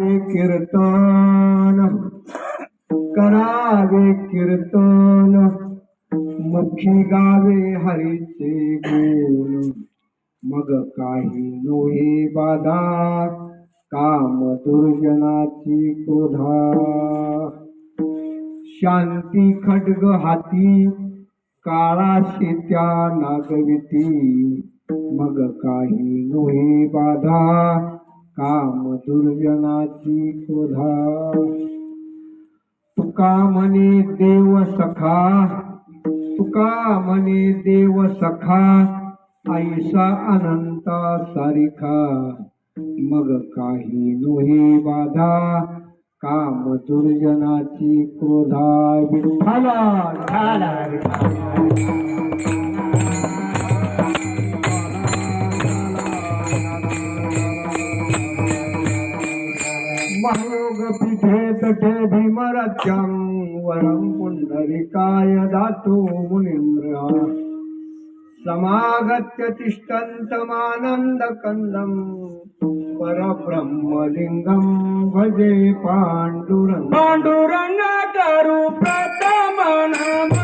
कीर्तन करावे कीर्तन मुखी गावे हरीचे गुण मग काही नोहे बाधा काम दुर्जनाची क्रोधा शांती खड्ग हाती काळाशी त्या नागविती मग काही नोहे बाधा काम दुर्जनाची क्रोधा तुका म्हणे देव सखा तुका म्हणे देव सखा ऐसा अनंता सारिखा मग काही नोहे बाधा काम दुर्जनाची क्रोधा विठ्ठला महायोग पीठे तटे भीमराज्यं वरं पुंडरीकाय दातु मुनीन्द्र समागत्य तिष्ठन्तमानन्दकन्दं परब्रह्मलिङ्गं भजे पाण्डुरङ्गं पाण्डुरङ्गकरु प्रथमनाम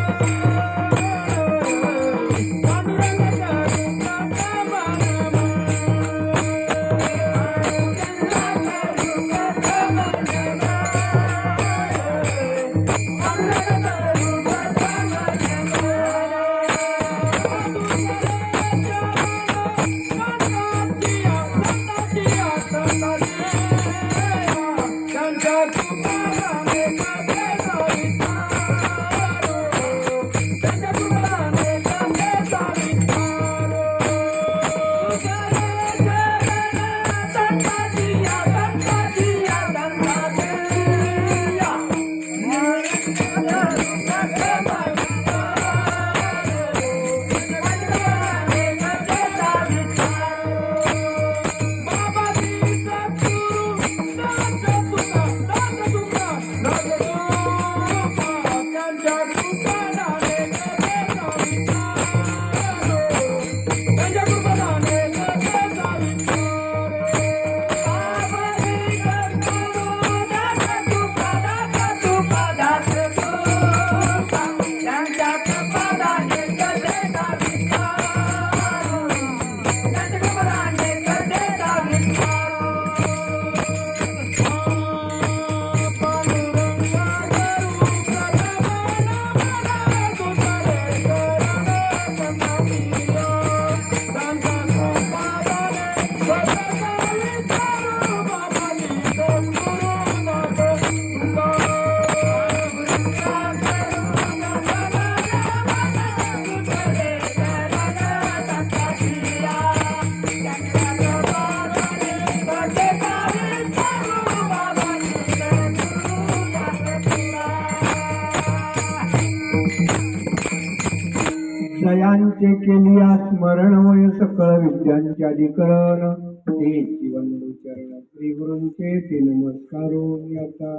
जयांचे केलिया स्मरण वय सकळ विद्यांचे अधिकरण ते जीवंदू चरण श्री गुरूंचे ते नमस्कारो आता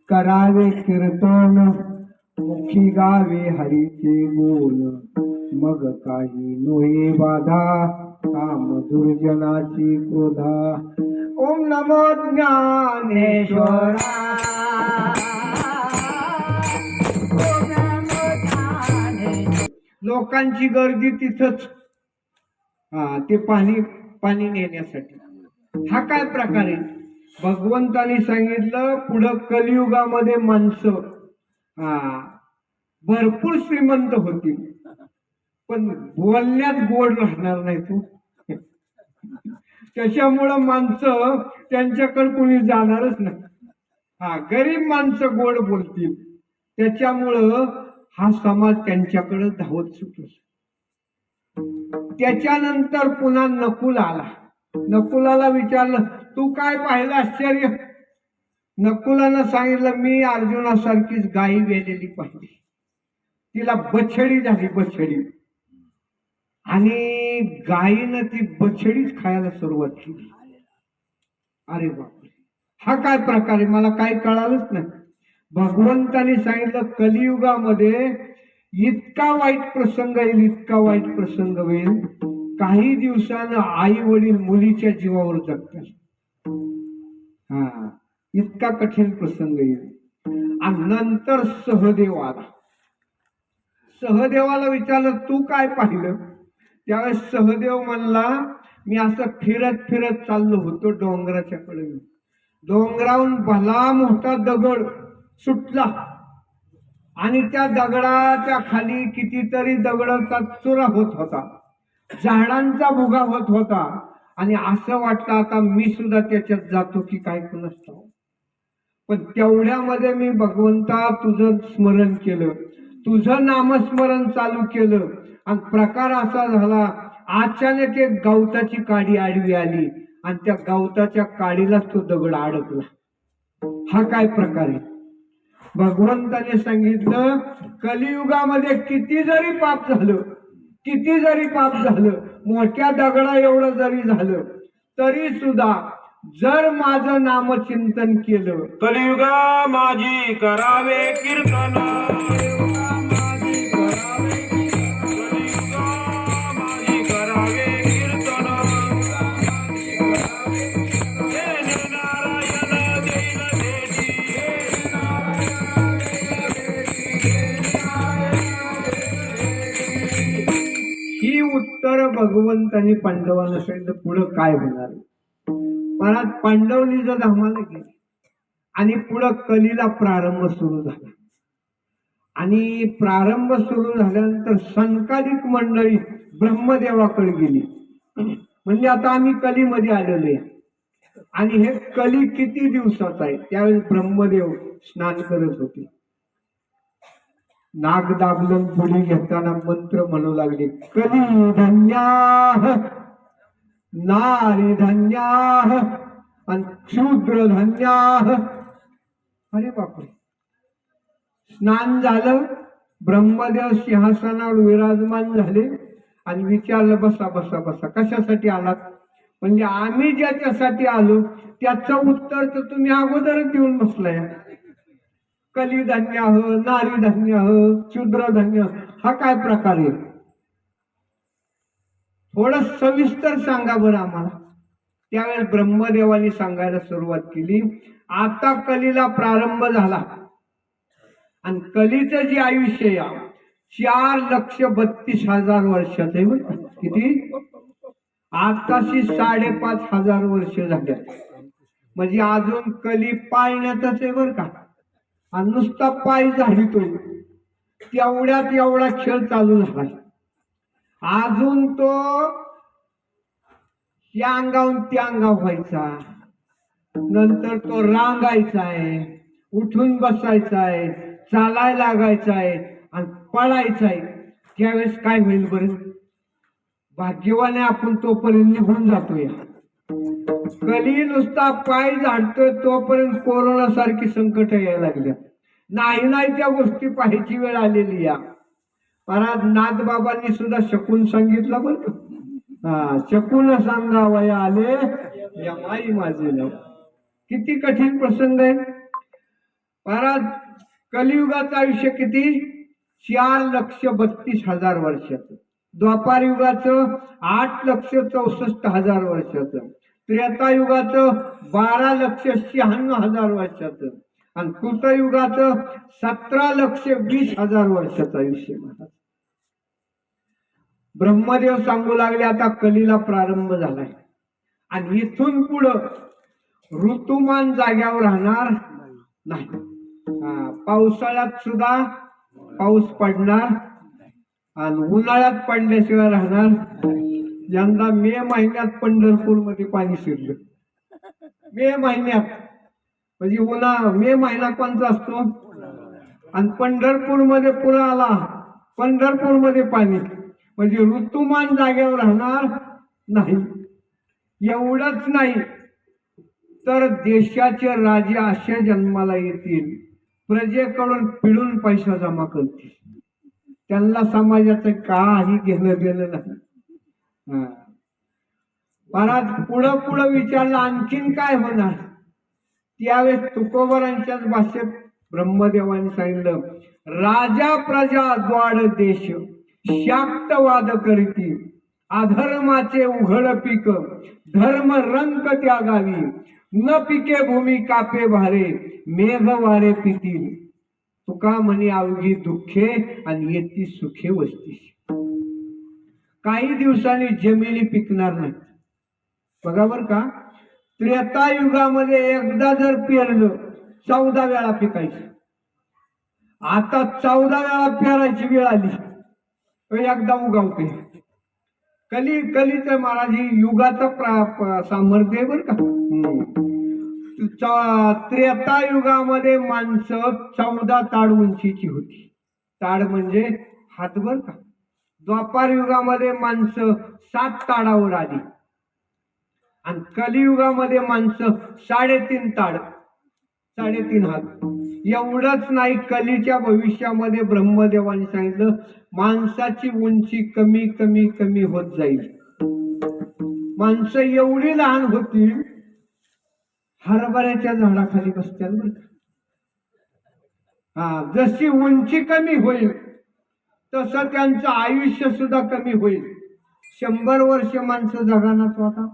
करावे कीर्तन मुखी गावे हरीचे गुण मग काही नोहे बाधा काम दुर्जनाची क्रोधा ओम नमो ज्ञानेश्वरा लोकांची गर्दी तिथंच ते पाणी नेण्यासाठी हा काय प्रकार आहे भगवंताने सांगितलं पुढं कलियुगामध्ये माणसं भरपूर श्रीमंत होतील पण बोलण्यात गोड राहणार नाही तू त्याच्यामुळं माणसं त्यांच्याकडे कोणी जाणारच नाही गरीब माणसं गोड बोलतील त्याच्यामुळं हा समाज त्यांच्याकडे धावत सुटतो त्याच्यानंतर पुन्हा नकुल आला नकुलाला विचारलं तू काय पाहिलं आश्चर्य नकुलानं सांगितलं मी अर्जुनासारखीच गायी वेलेली पाहिली तिला बछडी झाली बछडी आणि गायीनं ती बछडीच खायला सुरुवात केली अरे बापरे हा काय प्रकार आहे मला काही कळालंच नाही भगवंताने सांगितलं कलियुगामध्ये इतका वाईट प्रसंग येईल इतका वाईट प्रसंग होईल काही दिवसानं आई वडील मुलीच्या जीवावर जगतात हा, इतका कठीण प्रसंग येईल. आणि नंतर सहदेव आला. सहदेवाला विचारलं तू काय पाहिलं? त्यावेळेस सहदेव म्हणला मी असं फिरत फिरत चाललो होतो डोंगराच्या कडे. डोंगरावून भला मोठा दगड सुटला आणि त्या दगडाच्या खाली कितीतरी दगडाचा चुरा होत होता, झाडांचा भुगा होत होता. आणि असं वाटलं आता मी सुद्धा त्याच्यात जातो की काय कुणास ठाऊक. पण तेवढ्यामध्ये मी भगवंता तुझं स्मरण केलं, तुझं नामस्मरण चालू केलं आणि प्रकार असा झाला, अचानक एक गवताची काडी आडवी आली आणि त्या गवताच्या काडीलाच तो दगड अडकला. हा काय प्रकार आहे? भगवंताने सांगितलं कलियुगामध्ये किती जरी पाप झालं, किती जरी पाप झालं, मोठ्या दगडा एवढं जरी झालं तरी सुद्धा जर माझं नामचिंतन केलं, कलियुगा माझी करावे कीर्तन, कलियुगा माझी करावे कीर्तन, हे नारायण देईल भेटी. ही उत्तर भगवंतांनी पांडवांना सांगितलं पुढं काय होणार. महाराज पांडव निज धामाला गेले आणि पुढं कलीला प्रारंभ सुरू झाला. आणि प्रारंभ सुरू झाल्यानंतर संकालिक मंडळी ब्रह्मदेवाकडे गेली. म्हणजे आता आम्ही कलीमध्ये आलेलो आहे आणि हे कली किती दिवसात आहे. त्यावेळेस ब्रह्मदेव स्नान करत होते. नाग दाबलन पुढे घेताना मंत्र म्हणू लागले, कली धन्याः नारी धन्याः आणि शूद्र धन्याः. अरे बापरे. स्नान झालं, ब्रह्मदेव सिंहासनावर विराजमान झाले आणि विचारलं बसा बसा बसा, कशासाठी आलात? म्हणजे आम्ही ज्याच्यासाठी आलो त्याचं उत्तर तर तुम्ही अगोदरच देऊन बसलाय. कली धन्य नारी धन्य शूद्र धन्य, हा काय प्रकार आहे? थोडं सविस्तर सांगा बरं आम्हाला. त्यावेळेस ब्रह्मदेवानी सांगायला सुरुवात केली, आता कलीला प्रारंभ झाला आणि कलीचं जे आयुष्य या 4,32,000 वर्षाचं आहे. बरं किती? आताशी 5,500 वर्ष झाल्या. म्हणजे अजून कली पाळण्यातच आहे बरं का. आणि नुसता पाय झाडीतो तेवढ्यात एवढा खेळ चालू झाला. अजून तो या अंगाहून त्या अंगावर व्हायचा, नंतर तो रांगायचा आहे, उठून बसायचा आहे, चालायला लागायचा आहे आणि पळायचा आहे. त्यावेळेस काय होईल बरं? भाग्यवाने आपण तोपर्यंत निघून जातोय. कली नुसता पाय झाडतोय तोपर्यंत कोरोना सारखी संकट यायला लागल्या. नाही त्या गोष्टी पाहायची वेळ आलेली या. महाराज नाथबाबांनी सुद्धा शकून सांगितलं बरं. हा, शकून सांगावया आले या माई माझे नाव. किती कठीण प्रसंग आहे महाराज. कलियुगाचं आयुष्य किती? 4,32,000 वर्षाचं. द्वापार युगाचं 8,64,000 वर्षाचं. त्रेतायुगाचं 12,96,000 वर्षाचं आणि कृतयुगाचं 17,20,000 वर्षाचं आयुष्य. ब्रह्मदेव सांगू लागले आता कलीला प्रारंभ झालाय आणि इथून पुढं ऋतुमान जाग्यावर राहणार नाही. पावसाळ्यात सुद्धा पाऊस पडणार आणि उन्हाळ्यात पडल्याशिवाय राहणार. यंदा मे महिन्यात पंढरपूर मध्ये पाणी शिरलं. मे महिन्यात म्हणजे मे महिना कोणता असतो आणि पंढरपूर मध्ये पुर आला, पंढरपूर मध्ये पाणी. म्हणजे ऋतुमान जागेवर राहणार नाही. एवढंच नाही तर देशाचे राजे अशा जन्माला येतील, प्रजेकडून पिळून पैसा जमा करतील. त्यांना समाजाचं काही घेणं देणं नाही. महाराज पुढं विचारलं आणखीन काय होणार. त्यावेळेस तुकोबरांच्याच भाषेत ब्रह्मदेवाने सांगितलं, राजा प्रजा द्वाड देश शाक्तवाद करीती, अधर्माचे उघड पीक धर्म रंक त्यागावी, न पिके भूमी कापे भारे, मेघ वारे पितील. तुका म्हणे अवघी दुःखे आणि येती सुखे वस्तीशी. काही दिवसांनी जमिनी पिकणार नाही. बघा बर का, त्रेतायुगामध्ये एकदा जर पेरलं 14 वेळा पिकायचं. आता 14 वेळा पेरायची वेळ आली तर एकदा उगावते. कलीचं महाराज ही युगाचं सामर्थ्य आहे बर का. त्रेतायुगामध्ये माणसं 14 ताड उंचीची होती. ताड म्हणजे हात बर का. द्वापार युगामध्ये माणसं 7 ताडावर आली आणि कलियुगामध्ये माणसं 3.5 ताड, 3.5 हात. एवढंच नाही, कलीच्या भविष्यामध्ये ब्रह्मदेवाने सांगितलं माणसाची उंची कमी कमी कमी होत जाईल. माणसं एवढी लहान होतील हरभऱ्याच्या झाडाखाली बसत्याल बरं का. हा, जशी उंची कमी होईल तसं त्यांचं आयुष्य सुद्धा कमी होईल. 100 वर्ष माणसं जगानाच होता,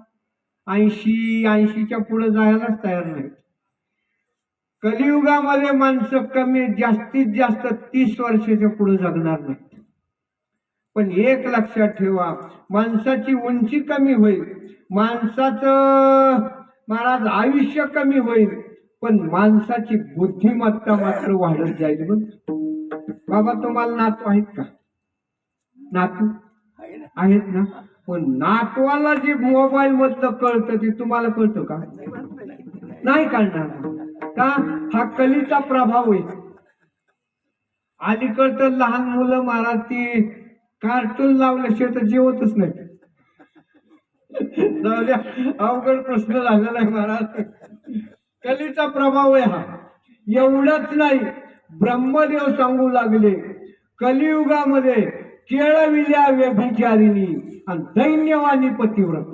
80च्या पुढे जायलाच तयार नाही. कलियुगामध्ये माणसं कमी जास्तीत जास्त 30 वर्षाच्या पुढे जगणार नाही. पण एक लक्षात ठेवा, माणसाची उंची कमी होईल, माणसाचं महाराज आयुष्य कमी होईल, पण माणसाची बुद्धिमत्ता मात्र वाढत जाईल. बाबा तुम्हाला नातू आहेत का? नातू आहेत ना. पण नातवाला जे मोबाईल मधलं कळतं ते तुम्हाला कळतं का? नाही कळणार का? हा कलीचा प्रभाव आहे. अलीकडचं लहान मुलं महाराज ती कार्टून लावल्याशिवाय तर जेवतच नाही. अवघड प्रश्न झालेला आहे महाराज. कलीचा प्रभाव आहे हा. एवढंच नाही, ब्रह्मदेव सांगू लागले कलियुगामध्ये केळविल्या व्यभिचारिणी आणि दैन्यवानी पतिव्रत.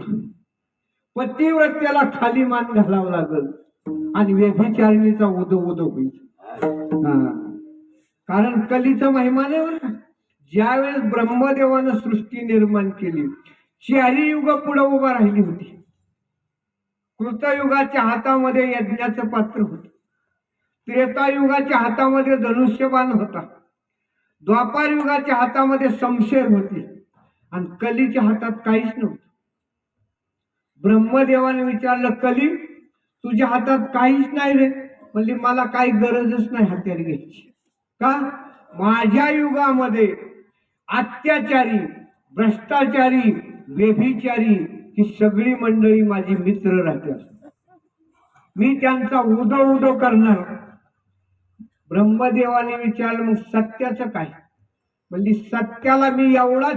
पतिव्रत्याला खाली मान घालावं लागल आणि व्यभिचारिणीचा उदो उदो होईल. कारण कलीचा महिमा नाही बरं का. ज्यावेळेस ब्रह्मदेवानं सृष्टी निर्माण केली 4 युग पुढे उभा राहिली होती. कृतयुगाच्या हातामध्ये यज्ञाचं पात्र होत, त्रेतायुगाच्या हातामध्ये धनुष्यबाण होता, द्वापार युगाच्या हातामध्ये शमशेर होती आणि कलीच्या हातात काहीच नव्हतं. ब्रह्मदेवाने विचारलं, कली तुझ्या हातात काहीच नाही रे. म्हणजे मला काही गरजच नाही हत्यार घ्यायची. का? माझ्या युगामध्ये अत्याचारी, भ्रष्टाचारी, व्यभिचारी ही सगळी मंडळी माझी मित्र राहतात. मी त्यांचा उदो उदो करणार. ब्रह्मदेवाने विचारलं, मग सत्याचं काय? म्हणजे सत्याला मी एवढा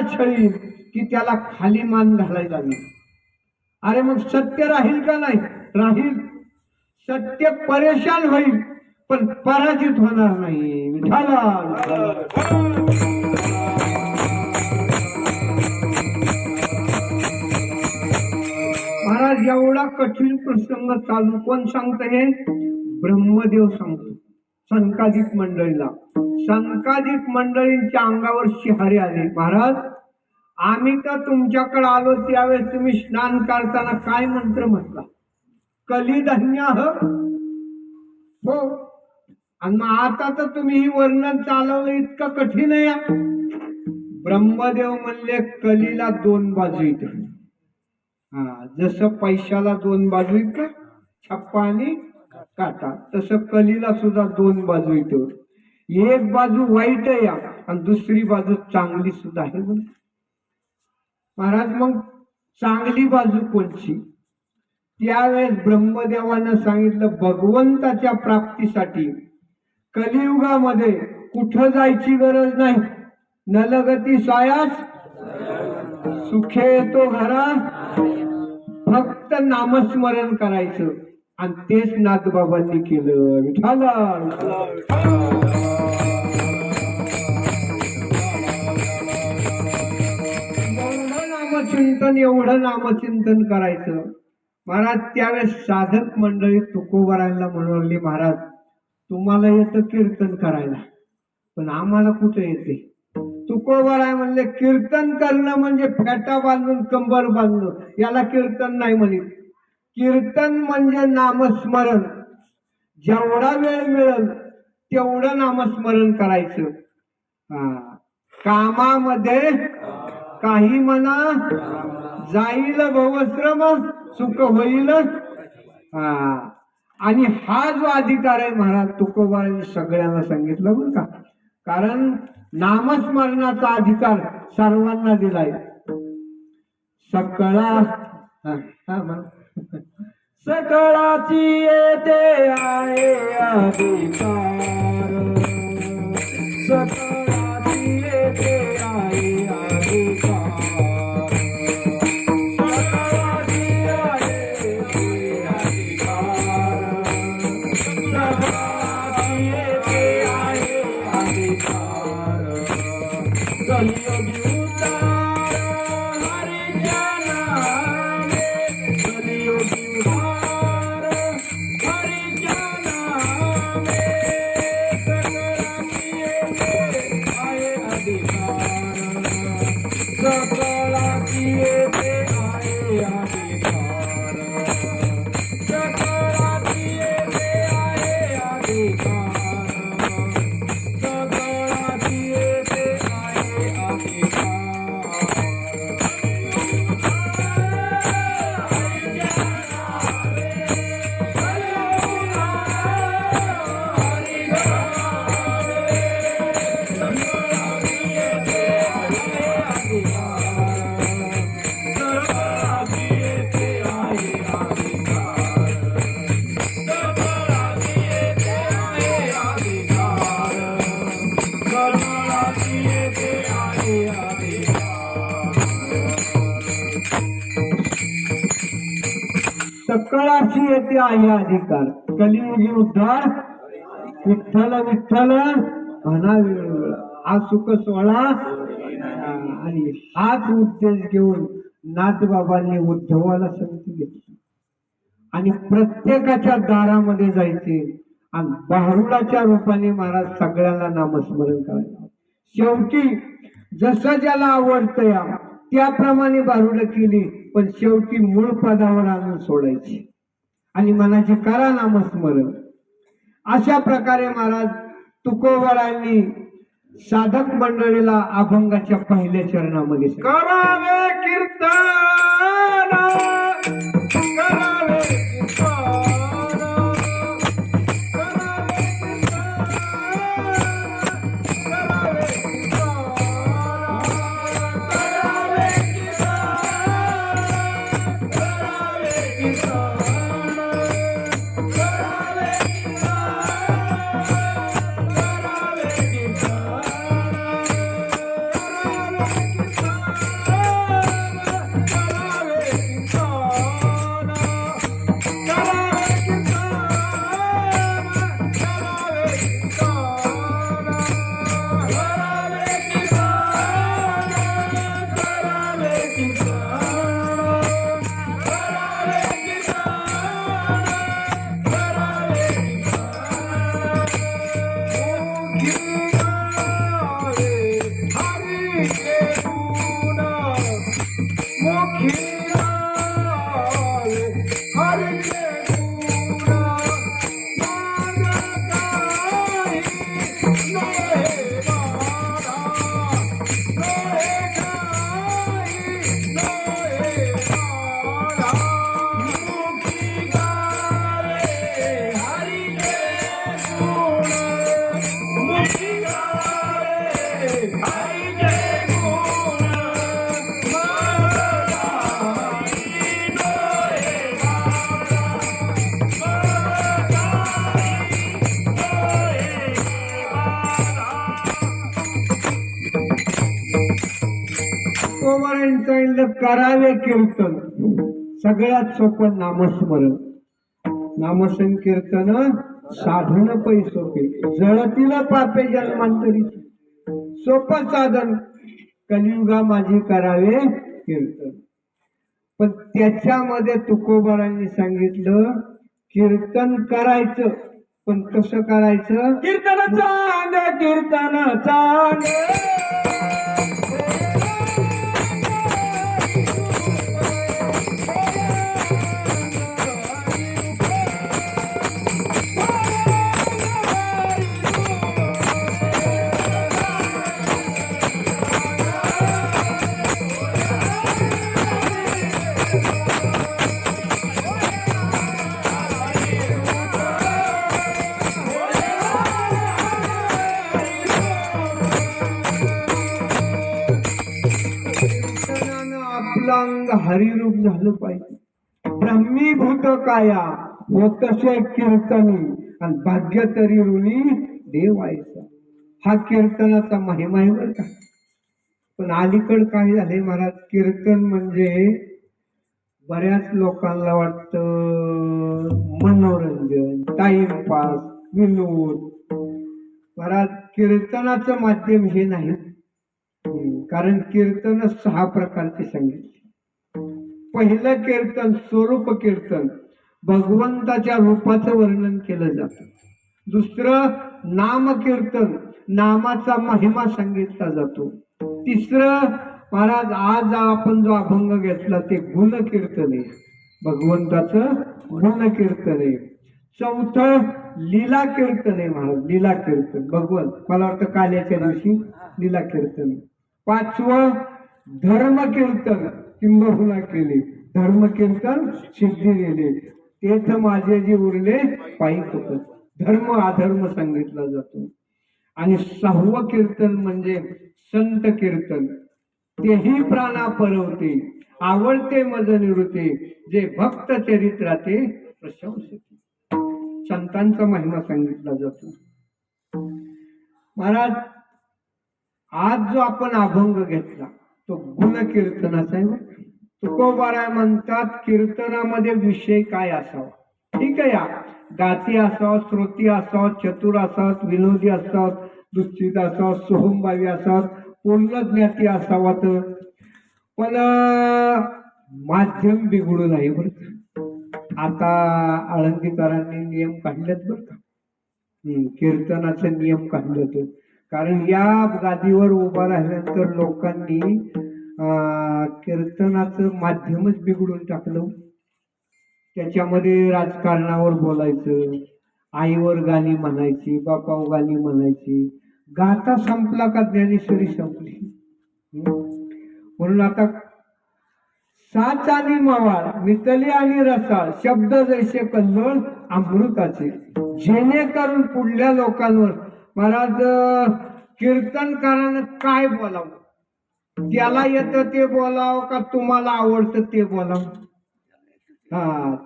छळीन की त्याला खाली मान घालायला लागेल. अरे मग सत्य राहील का? नाही राहील. सत्य परेशान होईल पण पराजित होणार नाही. महाराज एवढा कठीण प्रसंग चालू कोण सांगत? हे ब्रह्मदेव सांगतो संकादिक मंडळीला. संकादिक मंडळींच्या अंगावर शिहारे आले. महाराज आम्ही तर तुमच्याकडे आलो त्यावेळेस तुम्ही स्नान करताना काय मंत्र म्हटला? कलिधन्य हो. आणि मग आता तर तुम्ही ही वर्णन चालवलं इतकं कठीण आहे. ब्रह्मदेव म्हणले कलीला 2 बाजू आहेत. जसं पैशाला 2 बाजू आहेत का, छप्पा आणि काटा, तसं कलीला सुद्धा 2 बाजू आहेत. एक बाजू वाईट आहे आणि दुसरी बाजू चांगली सुद्धा आहे. महाराज मग चांगली बाजू कोणची? त्यावेळेस ब्रह्मदेवानं सांगितलं भगवंताच्या प्राप्तीसाठी कलियुगामध्ये कुठं जायची गरज नाही. नलगती सायास सुखे येतो घरा. फक्त नामस्मरण करायचं आणि तेच नाथबाबांनी केलं. विठाला एवढं नामचिंतन करायचं. महाराज त्यावेळेस साधक मंडळी तुकोबारायला म्हणवली, महाराज तुम्हाला येतं कीर्तन करायला पण आम्हाला कुठे येते? तुकोबाराय म्हणले कीर्तन करणं म्हणजे फेटा बांधून कंबर बांधणं, याला कीर्तन नाही म्हणे. कीर्तन म्हणजे नामस्मरण. जेवढा वेळ मिळेल तेवढं नामस्मरण करायचं. कामामध्ये काही म्हणा, जाईल भवश्रम सुख होईल. आणि हा जो अधिकार आहे महाराज तुकोबांनी सगळ्यांना सांगितलं बरं का. कारण नामस्मरणाचा अधिकार सर्वांना दिलाय. सकळा सकळाची येते आहे अधिकार. सकळाची येते आहे अधिकार. सकळाची आहे अधिकार. सकळाची येते आहे अधिकार. कलियुगी उद्धार हरीच्या नामे. कलियुगी उद्धार हरीच्या नामे. सकळाची येते आहे अधिकार. सकळाची येते आहे अधिकार. सकळाची येते आहे अधिकार. सकळाची येते आहे अधिकार. सकळाची येते आहे अधिकार. कलियुगी उद्धार विठ्ठल विठ्ठल म्हणा वेळ. हा सुख सोहळा. आणि हाच उद्देश घेऊन नाथबाबांनी उद्धवाला संगती घेतली आणि प्रत्येकाच्या दारामध्ये जायचे आणि भारुडाच्या रूपाने महाराज सगळ्यांना नामस्मरण करायला. शेवटी जसं ज्याला आवडतं या त्याप्रमाणे भारुड केली, पण शेवटी मूळ पदावर आणून सोडायची आणि मनाची करा नामस्मरण. अशा प्रकारे महाराज तुकोबारांनी साधक मंडळीला अभंगाच्या पहिल्या चरणामध्ये करावे कीर्तन करावे करावे कीर्तन. सगळ्यात सोपं नामस्मरण. नामसंकीर्तन साधन पै सोपे. जळतील पापे जन्मांतरी. सोपं साधन. कलियुगा माझी करावे कीर्तन. पण त्याच्यामध्ये तुकोबारांनी सांगितलं कीर्तन करायचं, पण कसं करायचं. कीर्तन चांग कीर्तन चांग सर्वांग हरिरूप झालं पाहिजे. ब्रह्मीभूत काया होतसे कीर्तनी आणि भाग्य तरी ऋणी देव व्हायचा. हा कीर्तनाचा महिमा आहे बरं का. पण अलीकड काय झाले महाराज, कीर्तन म्हणजे बऱ्याच लोकांना वाटतं मनोरंजन, टाइमपास, विनोद. महाराज कीर्तनाचं माध्यम हे नाही. कारण कीर्तन 6 प्रकारचे सांगितले. पहिलं कीर्तन स्वरूप कीर्तन, भगवंताच्या रूपाचं वर्णन केलं जातं. दुसरं नाम कीर्तन, नामाचा महिमा सांगितला जातो. तिसरं महाराज आज आपण जो अभंग घेतला ते गुण कीर्तन आहे, भगवंताचं गुण कीर्तन आहे. चौथं लीला कीर्तन आहे महाराज, लीला कीर्तन भगवंत, मला वाटतं काल्याच्या दिवशी लीला कीर्तन. पाचवं धर्म कीर्तन, किंबहुना केले धर्म कीर्तन सिद्धी गेले, तेथ माझे जे उरले पायी होत. धर्म अधर्म सांगितला जातो. आणि 6वं कीर्तन म्हणजे संत कीर्तन, तेही प्राणा परवते आवडते मज निवृत्ते, जे भक्त चरित्राते प्रशंसते. संतांचा महिमा सांगितला जातो. महाराज आज जो आपण अभंग घेतला तो गुण कीर्तनाचा आहे. तुकोबाराय म्हणतात कीर्तनामध्ये विषय काय असावा. ठीक आहे, या गाती असावं, श्रोती असावं, चतुर असावं, विनोदी असावं, दुःखित असावं, सोहमभावी असावं, पूर्ण ज्ञाती असावं. पण माध्यम बिघडू नाही बरं का. आता आळंदीकरांनी नियम काढलेत बरं का, कीर्तनाचे नियम काढलेत. कारण या गादीवर उभा राहिल्यानंतर लोकांनी कीर्तनाचं माध्यमच बिघडून टाकलं. त्याच्यामध्ये राजकारणावर बोलायचं, आईवर गाणी म्हणायची, बापावर गाणी म्हणायची. गाता संपला का ज्ञानेश्वरी संपली. म्हणून आता साच आणि मवाळ, मितली आणि रसाळ, शब्द जैसे कल्लोळ अमृताचे, जेणेकरून पुढल्या लोकांवर महाराज कीर्तनकारानं काय बोलावं, त्याला येतं ते बोलावं का तुम्हाला आवडतं ते बोलावं.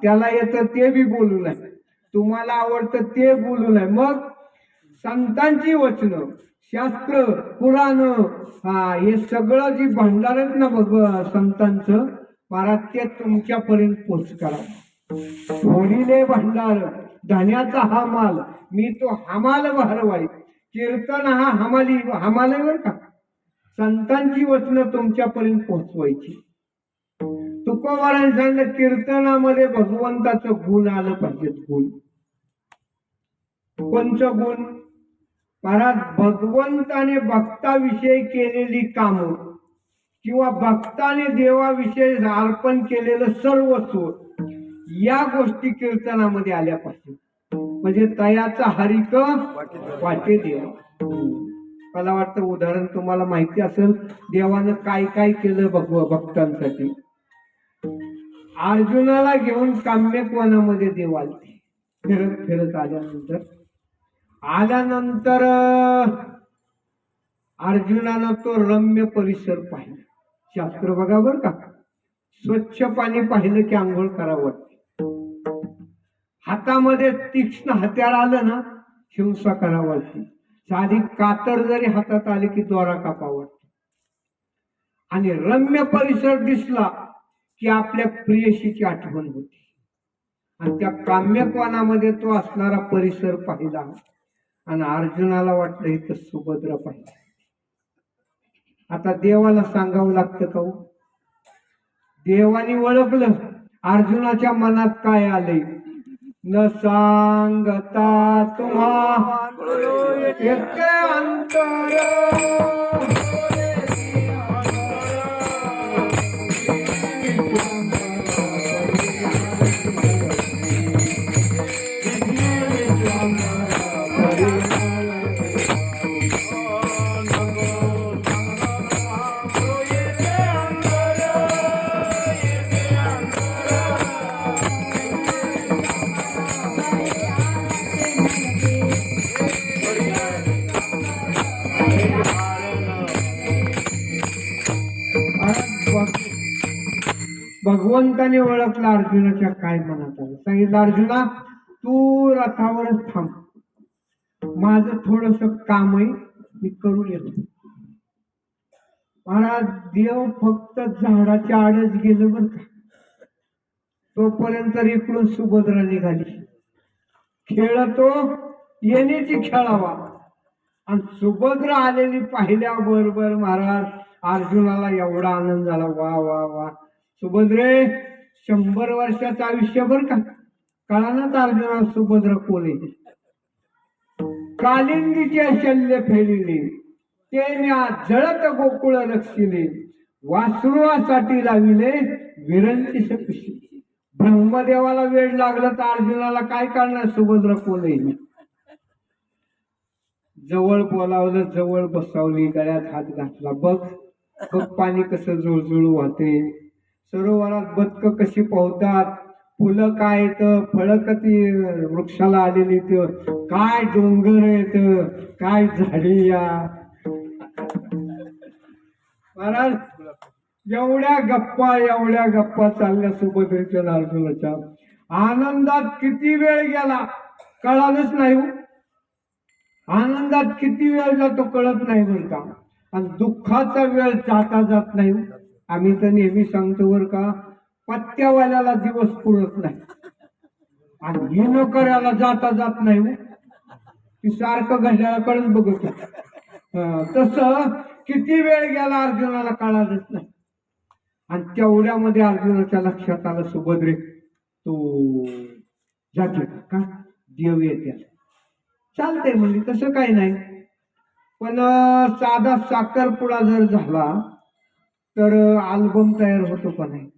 त्याला येतं ते बी बोलू नये, तुम्हाला आवडतं ते बोलू नये. मग संतांची वचनं, शास्त्र, पुराण, हे सगळं जी भांडार आहेत ना बघ संतांचं, महाराज ते तुमच्यापर्यंत पोच करा. होडीले भांडार धान्याचा हा माल, मी तो हमाल भरवाई. कीर्तन हा हमाल आहे बरं का. संतांची वचनं तुमच्यापर्यंत पोहोचवायची. तुकोबाराने सांगितलं कीर्तनामध्ये भगवंताचं गुण आलं पाहिजे. गुण कोणचं गुण महाराज, भगवंताने भक्ताविषयी केलेली कामं किंवा भक्ताने देवाविषयी अर्पण केलेलं सर्वस्व, या गोष्टी कीर्तनामध्ये आल्या पाहिजे. म्हणजे तयाचा हरिक वाटे देवा. मला वाटतं उदाहरण तुम्हाला माहिती असेल, देवानं काय काय केलं भक्तांसाठी. अर्जुनाला घेऊन काम्यक वनामध्ये देव आले. फिरत फिरत आल्यानंतर अर्जुनानं तो रम्य परिसर पाहिला. शास्त्र बघा बर का, स्वच्छ पाणी पाहिलं की आंघोळ करावं वाटते. हातामध्ये तीक्ष्ण हत्यार आलं ना, हिंसा करावं वाटते. साधी कातर जरी हातात आली की दोरा कापावा वाटतो. आणि रम्य परिसर दिसला की आपल्या प्रियशीची आठवण होती. आणि त्या काम्यक वनामध्ये तो असणारा परिसर पाहिला आणि अर्जुनाला वाटलं इथं सुभद्रा पाहिजे. आता देवाला सांगावं लागतं का हो? देवाने ओळखलं अर्जुनाच्या मनात काय आलंय. न सांगता तुम्हा येते अंतर, भगवंताने ओळखलं अर्जुनाच्या काय मनात आलं. सांगितलं अर्जुना तू रथावरच थांब, माझं थोडस काम आहे, मी करून येतो. महाराज देव फक्त झाडाच्या आडच गेलं बर का. तोपर्यंत इकडून सुभद्रा निघाली. खेळतो येण्याची खेळावा, आणि सुभद्रा आलेली पाहिल्याबरोबर महाराज अर्जुनाला एवढा आनंद झाला. वा वा वा सुभद्रे 100 वर्षाचं आयुष्य बर का. कळानाच अर्जुना सुभद्रा कोण आहे. कालिंदीचे शल्य फेडिले, ते म्या जळत गोकुळ रक्षिले, वासुरूसाठी लाविले विरंची शपशी. ब्रह्मदेवाला वेळ लागला तर अर्जुनाला काय कळणार सुभद्रा कोण आहे. जवळ बोलावलं, जवळ बसावली, गळ्यात हात घातला. बघ बघ पाणी कसं जुळजुळू वाहते, सरोवरात बदक कशी पोहतात, फुलं काय येत, फळं कधी वृक्षाला आलेली, काय डोंगर येत, काय झाडी. या महाराज एवढ्या गप्पा चालल्या सुभद्रेच्या आणि अर्जुनाच्या. आनंदात किती वेळ गेला कळालंच नाही. आनंदात किती वेळ जातो कळत नाही बरं का. आणि दुःखाचा वेळ जाता जात नाही. आम्ही तर नेहमी सांगतो बर का, पत्त्यावाल्याला दिवस पुरत नाही आणि हे नोकऱ्याला जाता जात नाही. ती सारखं घड्याळाकडेच बघत तस किती वेळ गेला अर्जुनाला कळालंच नाही. आणि तेवढ्यामध्ये अर्जुनाच्या लक्षात आलं सुभद्रे तो जाते का देव येते. चालतंय म्हणजे तसं काही नाही, पण साधा साखरपुडा जर झाला तर अल्बम तयार होतो का नाही.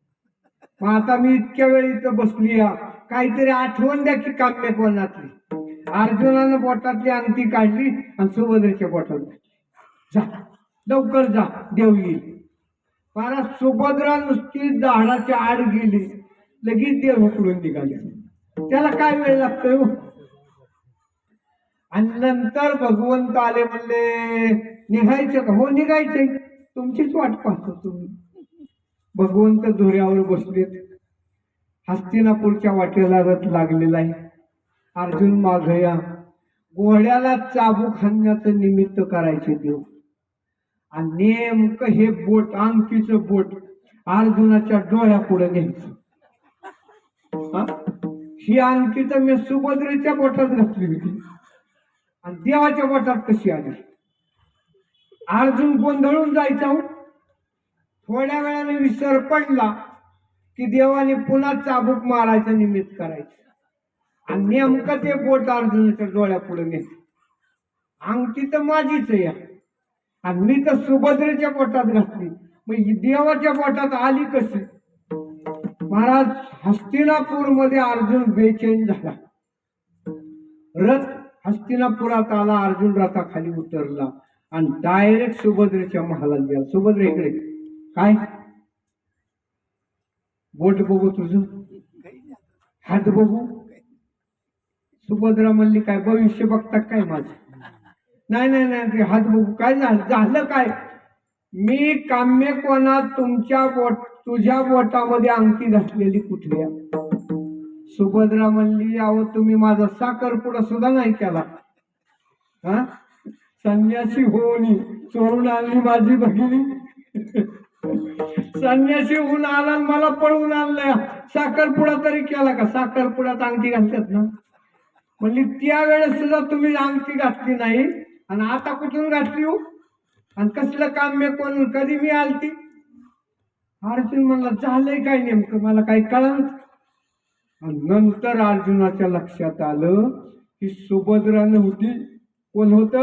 मग आता मी इतक्या वेळ इथं बसली, काहीतरी आठवण द्या की काम्य कोणातली. अर्जुनानं बोटातली अंगठी काढली आणि सुभद्रेच्या बोटात जा लवकर जा देव येईल. मला सुभद्रा नुसती झाडाच्या आड गेली, लगेच देव उकडून निघाले. त्याला काय वेळ लागतोय. आणि नंतर भगवंत आले, म्हणले निघायचं का. हो निघायचंय, तुमचीच वाट पाहतो तुम्ही. भगवंत धुऱ्यावर बसलेत, हस्तिनापूरच्या वाटेला रथ लागलेला आहे. अर्जुन माघया, घोड्याला चाबूक हाणण्याचं निमित्त करायचे देव. आणि नेमकं हे बोट, अंगठीचं बोट अर्जुनाच्या डोळ्यापुढे न्यायचं. ही अंगठी तर मी सुभद्रेच्या बोटात घातली होती आणि देवाच्या बोटात कशी आली. अर्जुन गोंधळून जायचा. थोड्या वेळाने विसर पडला की देवाने पुन्हा चाबूक मारायचं निमित्त करायचं, आणि नेमकं ते बोट अर्जुनाच्या डोळ्यापुढे नेत. अंगठी तर माझीच आहे आणि मी तर सुभद्रेच्या पोटात घातली, मग देवाच्या पोटात आली कशी. महाराज हस्तिनापूर मध्ये अर्जुन बेचैन झाला. रथ हस्तिनापुरात आला, अर्जुन रथाखाली उतरला आणि डायरेक्ट सुभद्रेच्या महालात गेला. सुभद्रेकडे काय बोट बघू, तुझं हात बघू. सुभद्रा म्हणली काय भविष्य बघता काय माझं. नाही नाही नाही ते हात बघू. काय झालं काय. मी काम्य कोणात तुझ्या बोटामध्ये अंगठी घातलेली कुठली. सुभद्रा म्हणली अहो तुम्ही माझा साखरपुडा सुद्धा नाही केला. संन्यासी होऊन चोरून आणली माझी भगिनी. संन्यासी होऊन आला मला पळवून आणलं. साखरपुडा तरी केला का. साखरपुड्यात अंगठी घालतात ना. म्हणली त्या वेळेस सुद्धा तुम्ही अंगठी घातली नाही आणि आता कुठून घातली हो. आणि कसलं काम्य कोण कधी मी आलती. अर्जुन म्हणला झालंय काय नेमकं मला काही कळलं. आणि नंतर अर्जुनाच्या लक्षात आलं की सुभद्रा नव्हती, कोण होत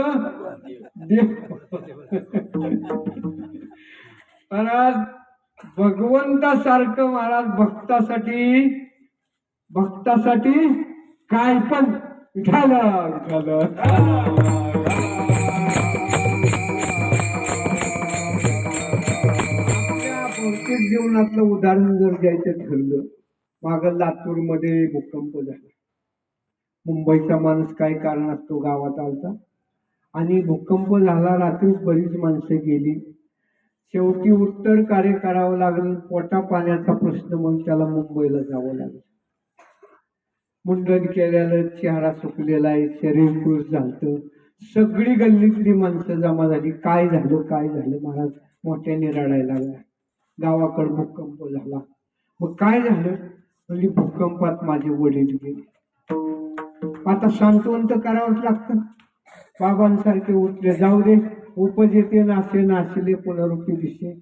देव. महाराज भगवंतासारखं महाराज भक्तासाठी काय पण झालं. प्रत्येक जीवनातलं उदाहरण जर द्यायचं ठरलं, मागं लातूरमध्ये भूकंप झाला. मुंबईचा माणूस काय कारण असतो गावात आलता आणि भूकंप झाला. रात्री बरीच माणसं गेली. शेवटी उत्तर कार्य करावं लागलं. पोटा पाण्याचा प्रश्न म्हणून त्याला मुंबईला जावं लागलं. मुंडन केलेलं, चेहरा सुकलेला आहे, शरीर खुश झालं. सगळी गल्लीतली माणसं जमा झाली. काय झालं काय झालं महाराज मोठ्याने रडायला लागला. गावाकडे भूकंप झाला. मग काय झालं म्हणजे भूकंपात माझे वडील गेले. आता सांत्वन तर करावंच लागतं. बाबांसारखे उठले, जाऊ दे उपजेते नाचे नाचले पुनरुक्ती दिसे.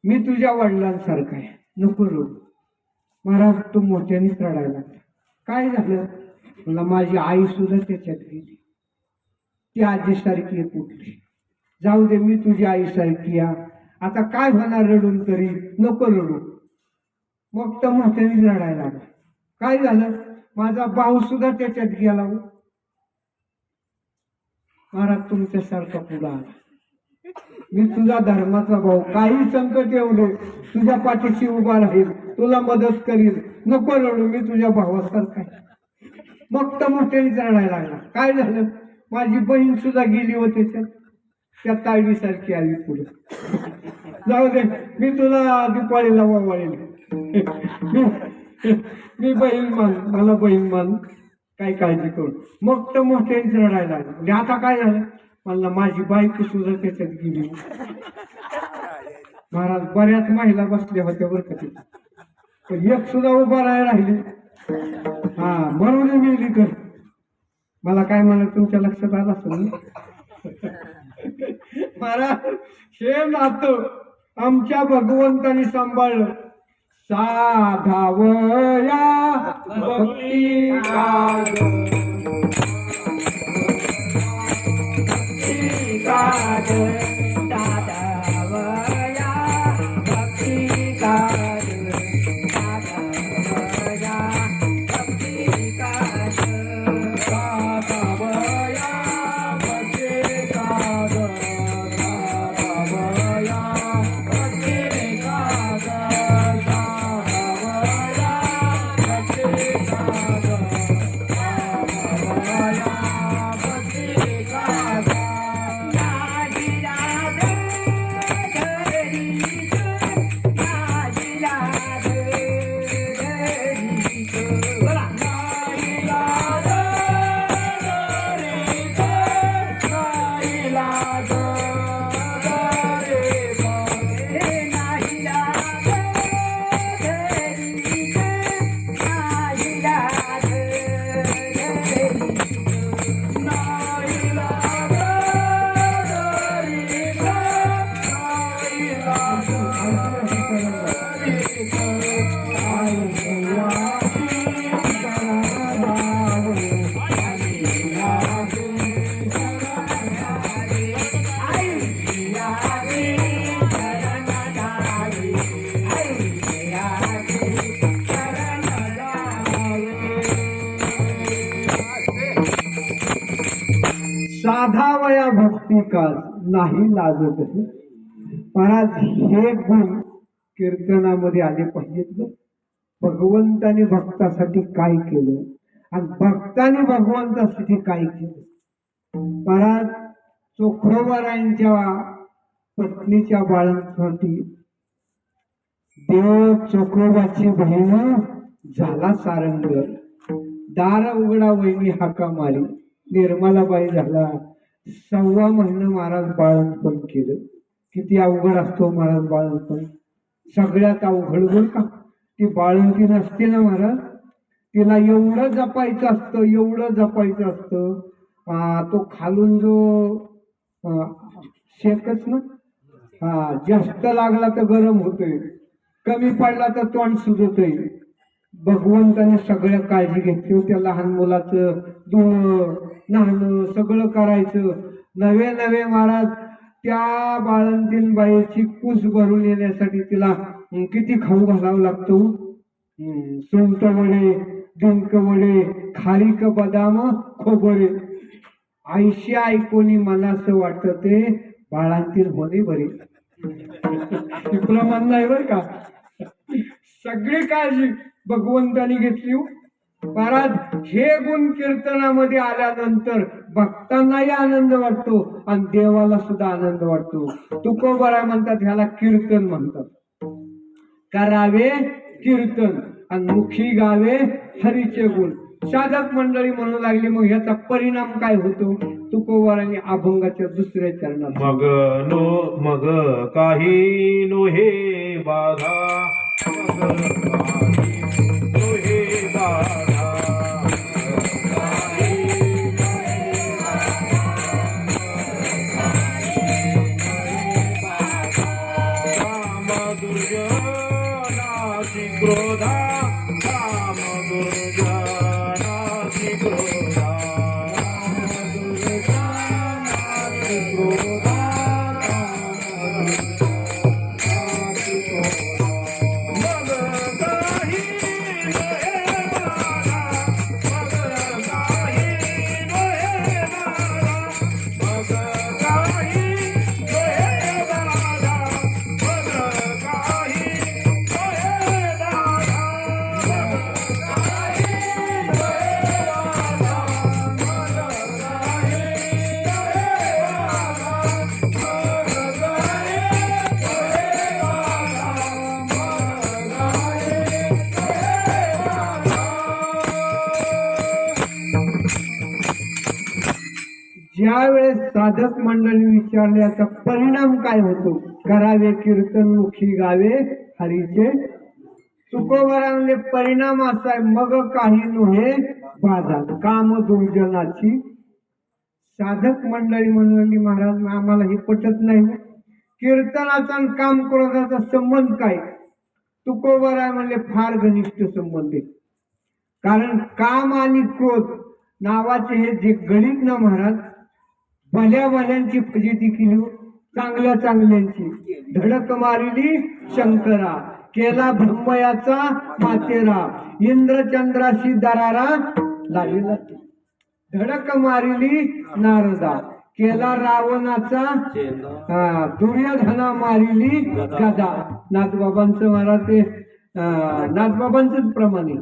मी तुझ्या वडिलांसारखा आहे, नको रडू. महाराज तू मोठ्यानेच रडायला लागला. काय झालं मला, माझी आई सुद्धा त्याच्यात गेली. ती आजीसारखी एक उठली. जाऊ दे मी तुझी आईसारखी या. आता काय होणार रडून तरी, नको रडू. मग तर मोठ्यानेच रडायला लागला. काय झालं, माझा भाऊ सुद्धा त्याच्यात गेला. महाराज तुमच्यासारखा पुढा आला. मी तुझा धर्माचा भाऊ, काही संकट येऊ तुझ्या पाठीशी उभा राहील, तुला मदत करील, नको रडू, मी तुझ्या भावासारखा आहे. मग तर मोठ्यानेच रडायला लागला. काय झालं, माझी बहीण सुद्धा गेली होती त्याच्यात, त्या तायडीसारखी आली पुढे. जाऊ दे मी तुला दिपाळीला वावळेल. मी बहीण मान, मला बहीण मान, काय काळजी करू. मग तर मोठ्यानेच रडायला लागला. म्हणजे आता काय झालं, मला माझी बायको सुद्धा त्याच्यात गेली. महाराज बऱ्याच महिला बसल्या होत्या बरं का तिथे, पण एक सुद्धा उभा राहिले. हा म्हणून मिळली तर मला काय म्हणत तुमच्या लक्षात आलं असेल. महाराज हे नातं आमच्या भगवंतानी सांभाळलं. साधावया भक्ती काग, काग, साधावया भक्ती काग, साधावया भक्ती काग, साधावया भक्ती काग, साधावया भक्ती काग, साधावया भक्ती काल नाही लाजत. महाराज हे गुण कीर्तनामध्ये आले पाहिजेत. भगवंताने भक्तासाठी काय केलं आणि भक्ताने भगवंतासाठी काय केलं. महाराज चोखोबारायांच्या पत्नीच्या बाळांसाठी देव चोखोबाची बहीण झाला सारंग. दार उघडा वहिनी हाका मारी. निर्मलाबाई झाला. 6 महिने महाराज बाळंतपण केलं. किती अवघड असतो महाराज बाळंतपण. सगळ्यात अवघड बर का ती बाळंती नसते ना महाराज, तिला एवढं जपायचं असतं, एवढं जपायचं असतं. तो खालून जो शेकच ना, जास्त लागला तर गरम होतोय, कमी पडला तर तोंड सुजतोय. भगवंताने सगळ्या काळजी घेतली. त्या लहान मुलाचं धुणं नाहणं सगळं करायचं. नवे नवे महाराज त्या बाळंतीन बाईची कूस भरून येण्यासाठी तिला किती खाऊ घालावं लागतो. सुंट वडे, डिंक वडे, खारीक बदाम खोबरे. आयशी ऐकोनी मनास वाटते बाळांतील होणे बरे. प्रमाण नाही बर का. सगळी काळजी भगवंतानी घेतली. महाराज हे गुण कीर्तनामध्ये आल्यानंतर भक्तांनाही आनंद वाटतो आणि देवाला सुद्धा आनंद वाटतो. तुकोबरा म्हणतात ह्याला कीर्तन म्हणतात. करावे कीर्तन आणि मुखी गावे हरीचे गुण. साधक मंडळी म्हणू लागली, मग ह्याचा परिणाम काय होतो? तुकोबारांनी अभंगाच्या दुसऱ्या चरणात मग काही नोहे बाधा, मग काही नोहे बाधा. काम दुर्जनाची क्रोधा, काम दुर्जनाची क्रोधा, दुर्जनाची क्रोधा, मग काही नोहे बाधा, मग काही नोहे बाधा, मग काही नोहे बाधा, मग काही नोहे बाधा, मग काही नोहे बाधा, मग काही नोहे ज्या वेळेस साधक मंडळी विचारले याचा परिणाम काय होतो? करावे कीर्तन मुखी गावे हरीचे. तुकोबरांचे परिणाम असा आहे, मग काही नोहे बाधा, काम दुर्जनाची. साधक मंडळी म्हणाली, महाराज आम्हाला हे पटत नाही. कीर्तनाचा आणि काम क्रोधाचा संबंध काय? तुकोबराय म्हणले फार घनिष्ठ संबंध आहे. कारण काम आणि क्रोध नावाचे हे जे गणित ना महाराज, भल्या भल्यांची फजिती केली, चांगल्या चांगल्यांची. धडक मारिली शंकरा, केला ब्रह्मयाचा मातेरा, इंद्रचंद्राशी दरारा लागलेला. धडक मारिली नारदा, केला रावणाचा दुर्योधना मारिली गदा. नाथबाबांचं महाराज ते नाथबाबांचंच प्रमाणे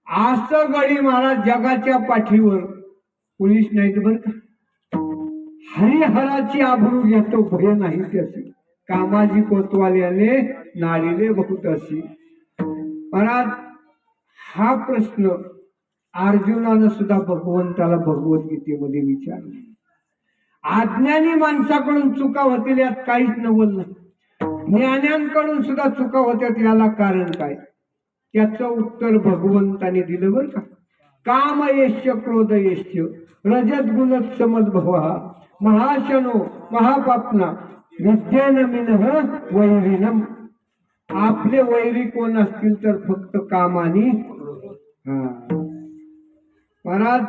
असं गडी महाराज जगाच्या पाठीवर पोलीस नाहीत बर का. हरिहराची आबरू घेतो भय नाही त्याची, कामाजी कोतवाल्याने नाडीले बहुत अशी. महाराज हा प्रश्न अर्जुनानं सुद्धा भगवंताला भगवद्गीतेमध्ये विचारला. अज्ञानी माणसाकडून चुका होतील यात काहीच नवल नाही, ज्ञान्यांकडून सुद्धा चुका होत्यात याला कारण काय? त्याचं उत्तर भगवंताने दिलं बर का. काम येश्य क्रोध येश्य रजत गुणत समद्भवा, महाशनो महापापना विद्येन मिनः वैरिणम. आपले वैरी कोण असतील तर फक्त कामानी. महाराज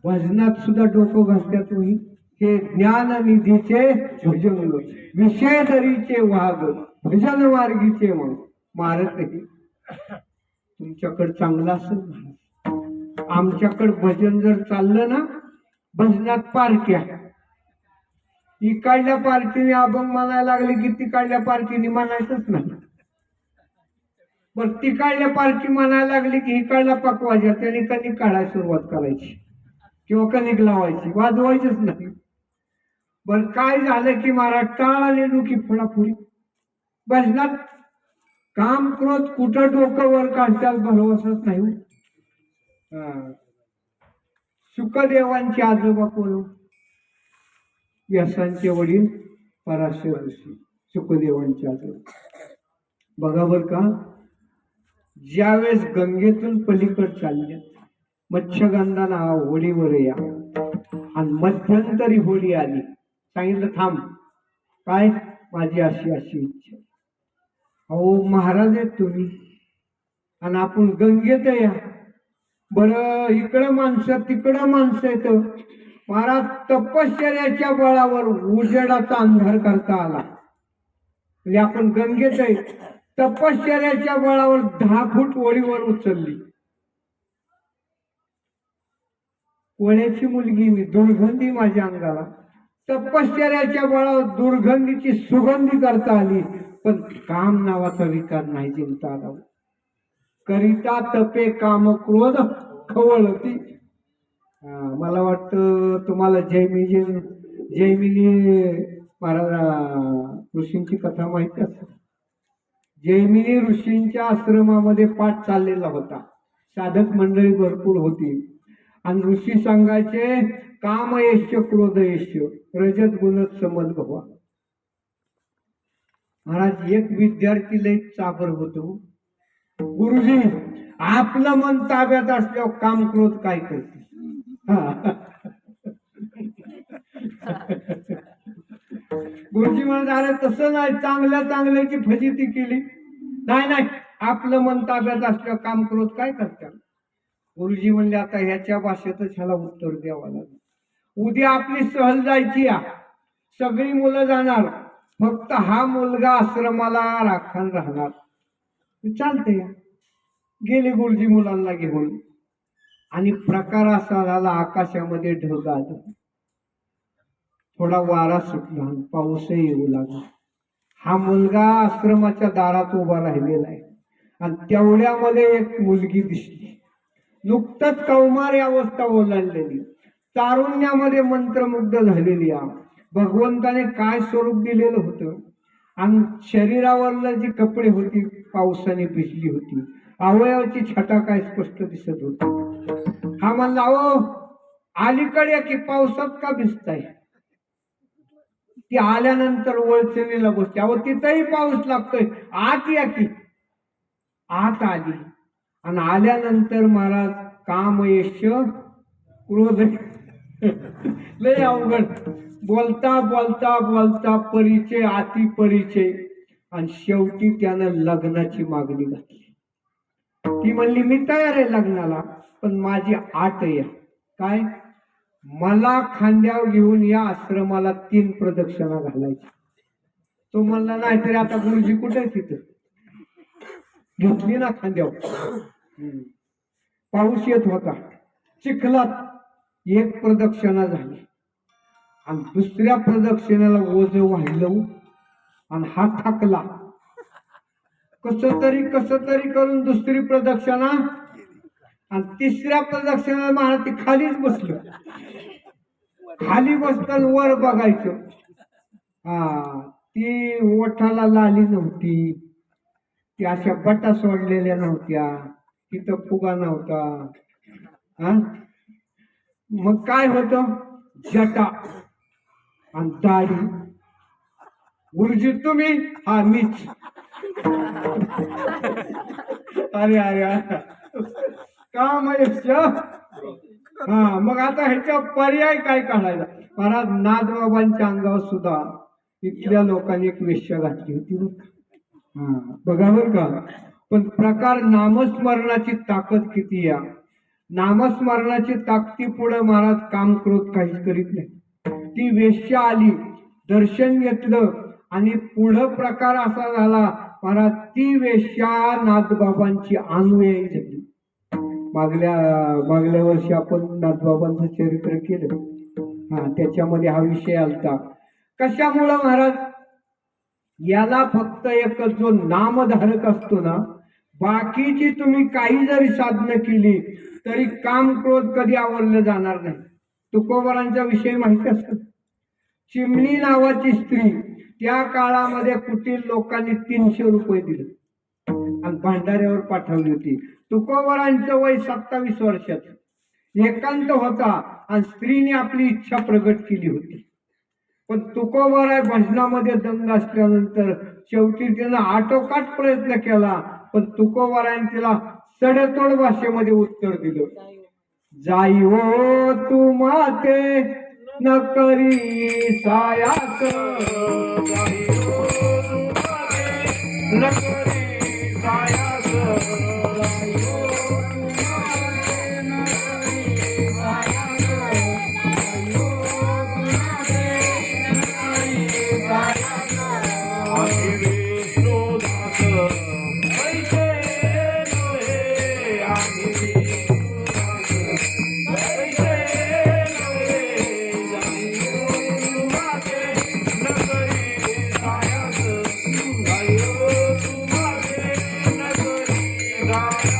भजनात सुद्धा डोकं घासत्यात तुम्ही. हे ज्ञाननिधीचे भजन, विषयधरीचे वाघ, भजन मार्गीचे मग मारत. तुमच्याकडे चांगलं असेल, आमच्याकडे भजन जर चाललं ना, भजनात पार्ट्या. इकडल्या पार्टीने अभंग म्हणायला लागले की तिकडल्या पार्टीने म्हणायचंच नाही. बर तिकडल्या पार्टी म्हणायला लागली की इकडला पकवायच्या, त्याने कणिक काढायला सुरुवात करायची किंवा कणिक लावायची, वाजवायचंच नाही. बर काय झालं की महाराज टाळाले डोकी फोडाफोडी. भजनात काम क्रोध कुठं डोकं वर काढताल भरवसच नाही. शुकदेवांचे आजोबा कोण? व्यासांचे वडील पराशर ऋषी. शुकदेवांचे आजोबा बघा बर का. ज्यावेळेस गंगेतून पलीकड चालले, मत्स्यगंधा ना होडीवर या, आणि मध्यंतरी होडी आली. सांगितलं थांब, काय माझी अशी अशी इच्छा. अहो महाराज आहेत तुम्ही आणि आपण गंगेत या. बरं इकडं माणसं तिकडं माणसं येत. महाराज तपश्चर्याच्या बळावर उजेडाचा अंधार करता आला. म्हणजे आपण गंगेत आहे, तपश्चर्याच्या बळावर 10 फूट ओळीवर उचलली. कोण्याची मुलगी मी, दुर्गंधी माझ्या अंगाला. तपश्चर्याच्या बळावर दुर्गंधीची सुगंधी करता आली, पण काम नावाचा विकार नाही जिंकता आला. करिता तपे काम क्रोध खवळती. मला वाटतं तुम्हाला जैमिनी महाराज ऋषींची कथा माहिती असेल. जैमिनी ऋषींच्या आश्रमामध्ये पाठ चाललेला होता. साधक मंडळी भरपूर होती आणि ऋषी सांगायचे काम यश क्रोध यश रजत गुणत समज भवा. महाराज एक विद्यार्थी लई चाबर होतो. गुरुजी आपलं मन ताब्यात असल्यावर काम क्रोध काय करते. गुरुजी म्हणत अरे तसं नाही, चांगल्याची फजिती केली. नाही आपलं मन ताब्यात असल्यावर काम क्रोध काय करतात. गुरुजी म्हणले आता ह्याच्या भाषेतच ह्याला उत्तर द्यावं लागेल. उद्या आपली सहल जायची या, सगळी मुलं जाणार, फक्त हा मुलगा आश्रमाला राखण राहणार. चालते या. गेले गुरुजी मुलांना घेऊन आणि प्रकार असा झाला आकाशामध्ये ढग आलं, थोडा वारा सुटला, पाऊसही येऊ लागला. हा मुलगा आश्रमाच्या दारात उभा राहिलेला आहे आणि तेवढ्यामध्ये एक मुलगी दिसली. नुकतंच कौमारी अवस्था ओलांडलेली, तारुण्यामध्ये मंत्रमुग्ध झालेली. भगवंताने काय स्वरूप दिलेलं होतं आणि शरीरावरला जी कपडे होती पावसाने भिजली होती, अवयवाची छटा काय स्पष्ट दिसत होती. हा म्हणला अहो अलीकडे की पावसात का भिजताय. ती आल्यानंतर वळचणीला बसते. अहो तिथंही पाऊस लागतोय, आत या की. आत आली आणि आल्यानंतर महाराज काम यश क्रोध लय अवघड. बोलता बोलता बोलता परिचय अति परिचय आणि शेवटी त्यानं लग्नाची मागणी घातली. ती म्हणली मी तयार आहे लग्नाला, पण माझी आट आहे. काय, मला खांद्यावर घेऊन या आश्रमाला 3 प्रदक्षिणा घालायची. तो म्हणला नाही तरी आता गुरुजी कुठे आहे. तिथं घेतली ना खांद्यावर. पाऊस येत होता, चिखलात 1 प्रदक्षिणा झाली आणि दुसऱ्या प्रदक्षिणेला ओझ वाहिलं आणि हा थकला. कस तरी करून दुसरी प्रदक्षिणा आणि तिसऱ्या प्रदक्षिणेला महाराज ती खालीच बसलं. खाली बसताना वर बघायचं. ती ओठाला लाली नव्हती, ती अशा बटा सोडलेल्या नव्हत्या, तिथं फुगा नव्हता. मग काय होतं, जटा आणि दाढी. गुरुजी तुम्ही, हा मीच. अरे काम मग आता ह्याच्या पर्याय काय काढायचा. महाराज नाथबाबांच्या अंगावर सुद्धा इथल्या लोकांनी एक वेश्या घातली होती. बघा बर का. पण प्रकार नामस्मरणाची ताकद किती या. नामस्मरणाची ताकदी पुढे महाराज काम क्रोध काहीच करीत नाही. ती वेश्या आली, दर्शन घेतलं आणि पुढं प्रकार असा झाला महाराज ती वेश्या नाथबाबांची अनुयायी झाली. मागल्या वर्षी आपण नाथबाबांचं चरित्र केलं. त्याच्यामध्ये हा विषय आलता. कशामुळं महाराज, याला फक्त एक जो नामधारक असतो ना, बाकीची तुम्ही काही जरी साधनं केली तरी काम क्रोध कधी आवरलं जाणार नाही. तुकोबारांचा विषय माहिती असतो. चिमणी नावाची स्त्री, त्या काळामध्ये कुटील लोकांनी 300 रुपये दिले आणि भांडाऱ्यावर पाठवली होती. तुकोबारांचं वय 27 वर्षाचं, एकांत होता आणि स्त्रीने आपली इच्छा प्रगट केली होती. पण तुकोबाराय भजनामध्ये दंग असल्यानंतर शेवटी त्यानं आटोकाट प्रयत्न केला, पण तुकोबारायने तिला सडेतोड भाषेमध्ये उत्तर दिलं. जाई हो तू माते न करी सायास, जाई हो तू माते न करी सायास, जाई हो तू माते न करी सायास, जाई हो तू माते न करी सायास. आम्ही विष्णुदास पैसे नव्हे, आम्ही विष्णुदास पैसे नव्हे, जाई हो तू माते न करी सायास, जाई हो तू माते न करी सायास.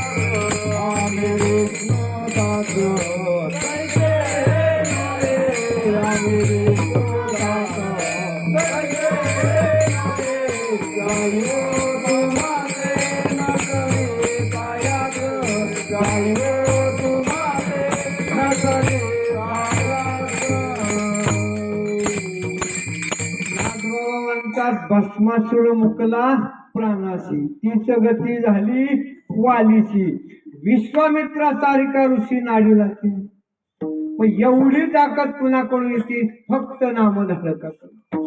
आम्ही विष्णुदास पैसे भस्मासुर मुकला प्राणाशी, तीच गती झाली वालीची, विश्वामित्रासारखा ऋषी नाडी लागते. मग एवढी ताकद कुणाकडून येते? फक्त नामधारका.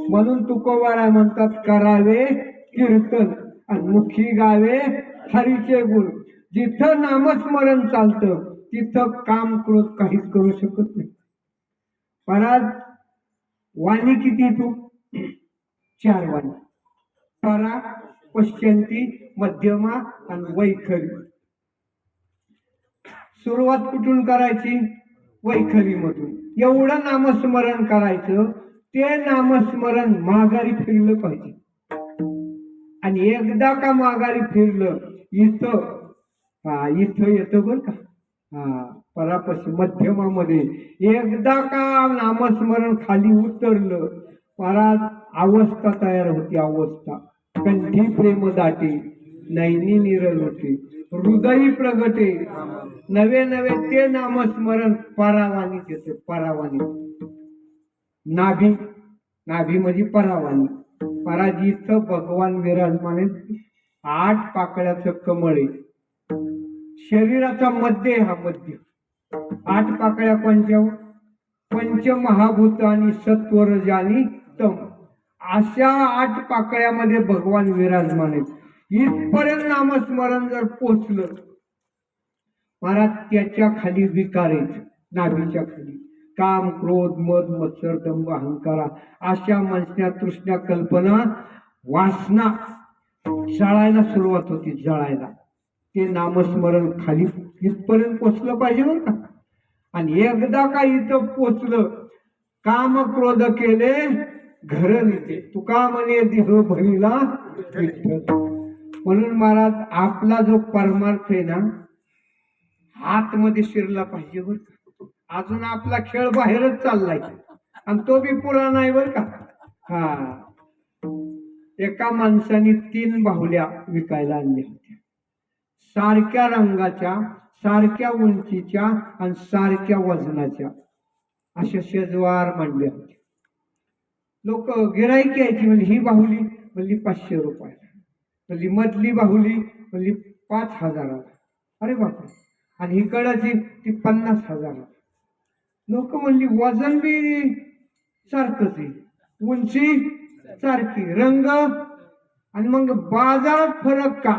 म्हणून तुकोबाराय म्हणतात करावे कीर्तन आणि मुखी गावे हरीचे गुण. जिथं नामस्मरण चालतं तिथं काम क्रोध काहीच करू शकत नाही. परत वाणी किती तू? 4 वाणी. परा, पश्चंती, मध्यमा आणि वैखरी. सुरुवात कुठून करायची? वैखरी मधून. एवढं नामस्मरण करायचं. ते नामस्मरण माघारी फिरलं पाहिजे. आणि एकदा का माघारी फिरलं इथं येतं बर का. परापशी मध्यमामध्ये एकदा का नामस्मरण खाली उतरलं, परात अवस्था तयार होती. अवस्था कंठी प्रेम दाटे, नैनी निरल होते, हृदयी प्रगटे. नवे नवे ते नामस्मरण परावानी येते. परावानी नाभी, नाभी म्हणजे परावानी. पराजित भगवान विराजमान 8 पाकळ्याचं कमळ आहे. शरीराचा मध्य हा मध्य. 8 पाकळ्या कोणत्या? पंचमहाभूत आणि सत्व रज आणि तम. अशा 8 पाकळ्यामध्ये भगवान विराजमान आहेत. इथपर्यंत नामस्मरण जर पोचलं, महाराज त्याच्या खाली विकार आहेत. नाभीच्या खाली काम, क्रोध, मद, मत्सर, दंभ, अहंकारा अशा मनस्या, तृष्णा, कल्पना, वासना जळायला सुरुवात होती. जळायला ते नामस्मरण खाली इथपर्यंत पोचलं पाहिजे बरं का. आणि एकदा का इथं पोचलं, काम क्रोध केले घर नेते. तुका म्हणे देह भरिला विठ्ठल. म्हणून महाराज आपला जो परमार्थ आहे ना, आतमध्ये शिरला पाहिजे बरं का. अजून आपला खेळ बाहेरच चाललाय आणि तो बी पुरा नाही बर का. एका माणसाने 3 बाहुल्या विकायला आणल्या होत्या. सारख्या रंगाच्या, सारख्या उंचीच्या आणि सारख्या वजनाच्या. अशा शेजवार मांडल्या होत्या. लोक गिराईक यायची. म्हणजे ही बाहुली म्हणली 500 रुपये, म्हणली मधली बाहुली म्हणली 5000. अरे बापरे. आणि इकडची ती 50,000. लोक म्हणली वजन बी सारखंच आहे, उंची सारखी, रंग. आणि मग बाजारात फरक का?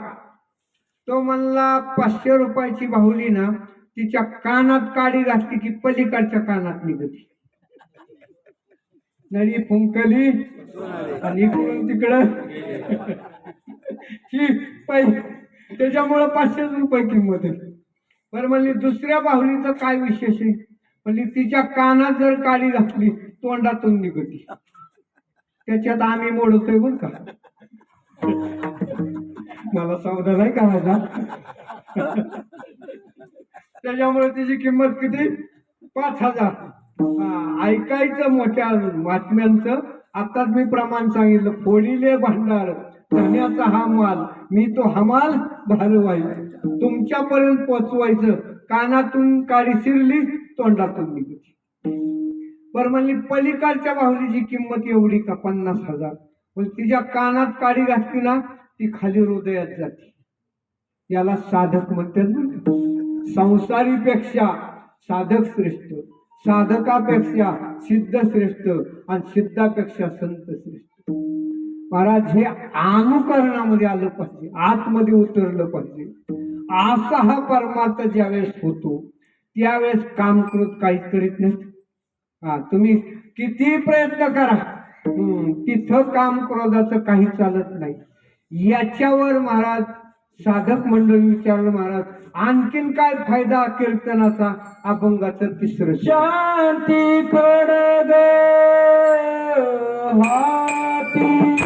तो म्हणला 500 रुपयाची बाहुली ना, तिच्या कानात काडी घातली की पलीकडच्या कानात निघती. नळी फुंकली आणि इकडून तिकडं त्याच्यामुळं 500 रुपये किंमत आहे. बरं म्हणली दुसऱ्या बाहुलीचं काय विशेष आहे? म्हणली तिच्या कानात जर काडी घातली तोंडातून निघती. त्याच्यात आम्ही मोडतोय बर का. मला सौदा नाही करायचा. त्याच्यामुळे त्याची किंमत किती? 5000. ऐकायचं मोठ्या बातम्यांचं. आताच मी प्रमाण सांगितलं. फोडीले भांडार धन्याचा हा माल, मी तो हमाल भारवायचा. तुमच्यापर्यंत पोचवायचं. कानातून काडी शिरली तोंडातून निघती. बरं म्हणली पलीकडच्या बाहुलीची किंमत एवढी का? 50,000. पण तिच्या कानात काडी घातली ना, ती खाली हृदयात जाते. याला साधक म्हणतात. संसारीपेक्षा साधक श्रेष्ठ, साधकापेक्षा सिद्ध श्रेष्ठ आणि सिद्धापेक्षा संत श्रेष्ठ. महाराज हे अनुकरणामध्ये आलं पाहिजे, आतमध्ये उतरलं पाहिजे. असा हा परमार्थ ज्यावेळेस होतो त्यावेळेस काम क्रोध काहीच करीत नाहीत. तुम्ही किती प्रयत्न करा, तिथं काम क्रोधाचं काही चालत नाही. याच्यावर महाराज साधक मंडळी विचारलं, महाराज आणखीन काय फायदा कीर्तनाचा? अभंगाचं 3रं. शांती खडग हाती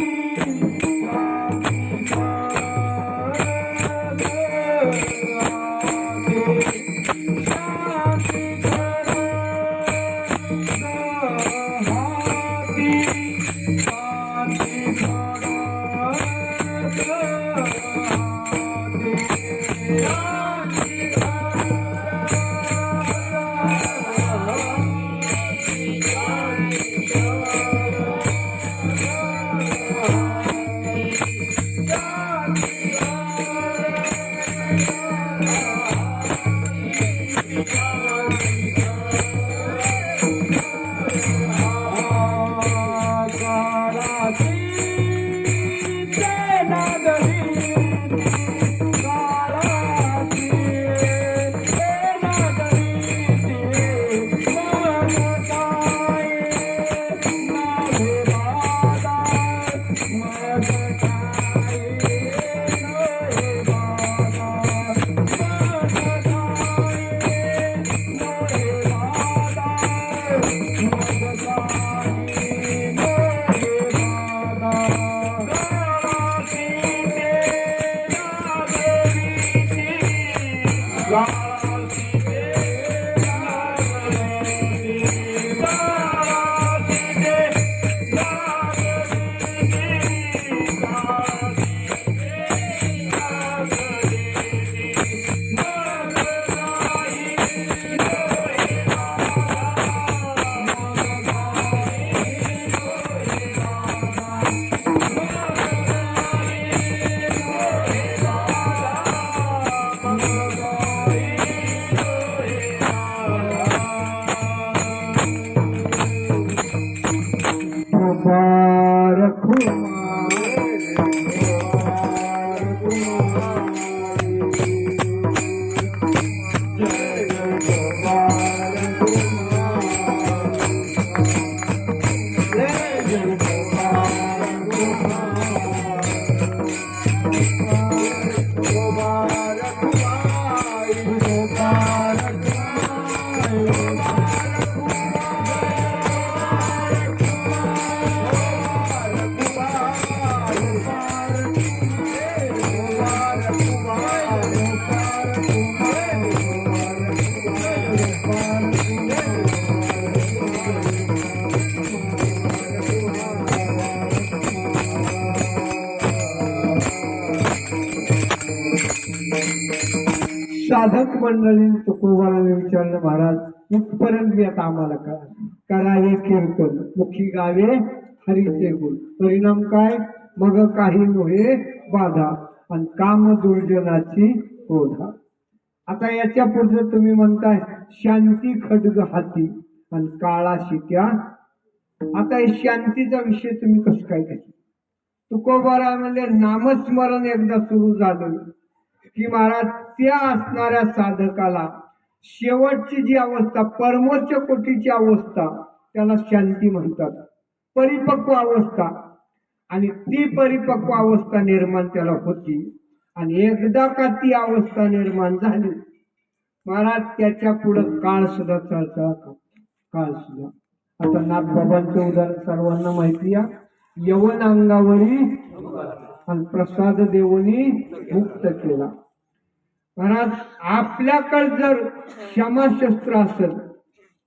साधक मंडळी तुकोबाराने विचारलं, महाराज इथपर्यंत मी आता आम्हाला करा हे कीर्तन मुखी गावे हरीचे गुण, परिणाम काय? मग काही नव्हे बाधा आणि काम दुर्जनाची क्रोधा. आता याच्या पुढे तुम्ही म्हणताय शांती खड्ग हाती आणि काळा शिक्या. आता हे शांतीचा विषय तुम्ही कसं काय घ्याल? तुकोबारा म्हणजे नामस्मरण एकदा सुरू झालं की महाराज त्या असणाऱ्या साधकाला शेवटची जी अवस्था, परमोच्च कोटीची अवस्था, त्याला शांती म्हणतात, परिपक्व अवस्था. आणि ती परिपक्व अवस्था निर्माण त्याला होती. आणि एकदा का ती अवस्था निर्माण झाली महाराज, त्याच्या पुढं काळ सुद्धा चालता काळ सुद्धा. आता नाथबाबांचं उदाहरण सर्वांना माहिती आहे. यवन अंगावरी आणि प्रसाद देवनी मुक्त केला. महाराज आपल्याकडे जर क्षमाशस्त्र असेल,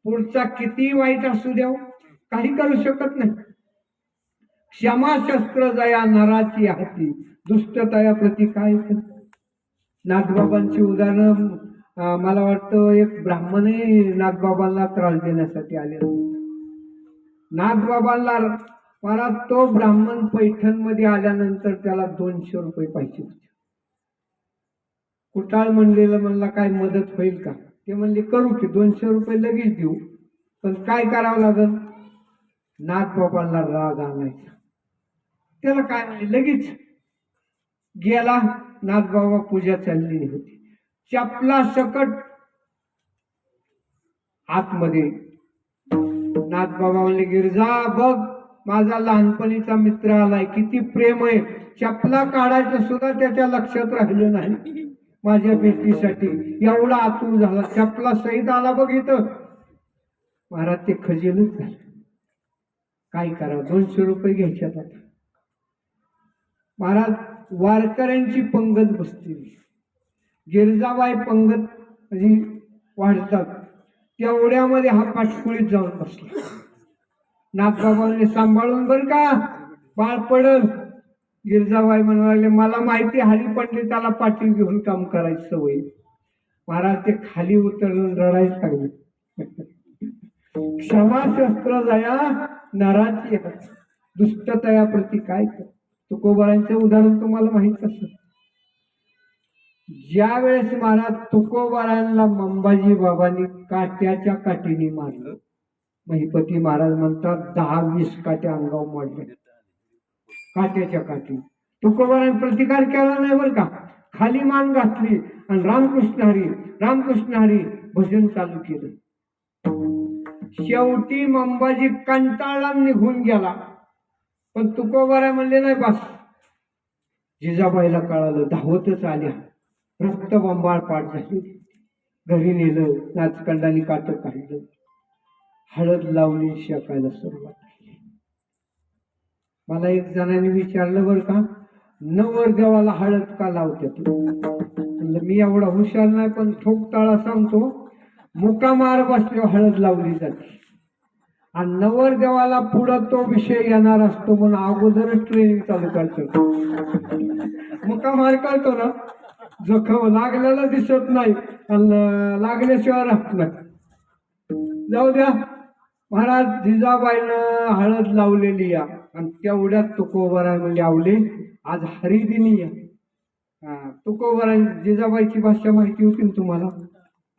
पुढचा किती वाईट असू द्या काही करू शकत नाही. क्षमाशस्त्र जया नराची हाती, दुष्टतया प्रति काय. नाथबाबांची उदाहरण मला वाटतं एक ब्राह्मणही नाथबाबांना त्रास देण्यासाठी आले. नाथबाबांना महाराज तो ब्राह्मण पैठण मध्ये आल्यानंतर त्याला 200 रुपये पाहिजे होते. कुटाळ म्हणलेलं म्हणला काय मदत होईल का? ते म्हणले करू की 200 रुपये लगेच देऊ, पण काय करावं लागल? नाथबाबांना राग आणायचा. त्याला काय म्हणले लगेच गेला. नाथबाबा पूजा चाललेली होती, चपला सकट आतमध्ये. नाथबाबा म्हणले गिरजा बघ, माझा लहानपणीचा मित्र आलाय, किती प्रेम आहे. चपला काढायचं सुद्धा त्याच्या लक्षात राहिलं नाही. माझ्या भेटीसाठी एवढा आतुर झाला, चपला सहित आला बघ इथं. महाराज ते खजेलच झाले. काय करावं? 200 रुपये घ्यायच्यात आता. महाराज वारकऱ्यांची पंगत बसते. गिरजाबाई पंगत म्हणजे वाढतात, तेवढ्यामध्ये हा पाठकुळीत जाऊन बसला. नाथबाबांनी सांभाळून बर का, बाळ पडल. गिरजाबाई म्हणाले मला माहिती हरिपंडिताला पाठी घेऊन काम करायची सवय. महाराज ते खाली उतरून रडायला लागले. क्षमाशस्त्र जया नराची दुष्टतया प्रति काय. तुकोबारांचं उदाहरण तुम्हाला माहित कसं. ज्या वेळेस महाराज तुकोबारांना मंबाजी बाबांनी काट्याच्या काठीने मारलं, महिपती महाराज म्हणतात 10-20 काट्या अंगावर मोडल्या काट्याच्या काठी. तुकोबारांनी प्रतिकार केला नाही बरं का, खाली मान घातली आणि रामकृष्ण हरी रामकृष्ण हरी भजन चालू केलं. शेवटी मंबाजी कंटाळला निघून गेला. पण तुकोबारा म्हणले नाही बस. जिजाबाईला कळालं, धावतच आल्या, रक्तबंबाळ पाठ झाली. घरी नेलं, नाचकंडाने काट काढलं, हळद लावली, शेकायला सुरुवात केली. मला एक जणांनी विचारलं बरं का, नवरदेवाला हळद का लावतात? म्हणलं मी एवढा हुशार नाही, पण ठोकताळा सांगतो, मुकामार बसल्यावर हळद लावली जाते. आणि नवरदेवाला पुढं तो विषय येणार असतो म्हणून अगोदरच ट्रेनिंग चालू करतो. मुकामार कळतो ना, जखम लागलेला दिसत नाही आणि लागल्याशिवाय राहत नाही. जाऊ द्या महाराज, जिजाबाईनं हळद लावलेली या आणि तेवढ्यात तुकोबाराय म्हणजे आवले आज हरिदिनी या. तुकोबाराय जिजाबाईची भाषा माहिती होती ना तुम्हाला?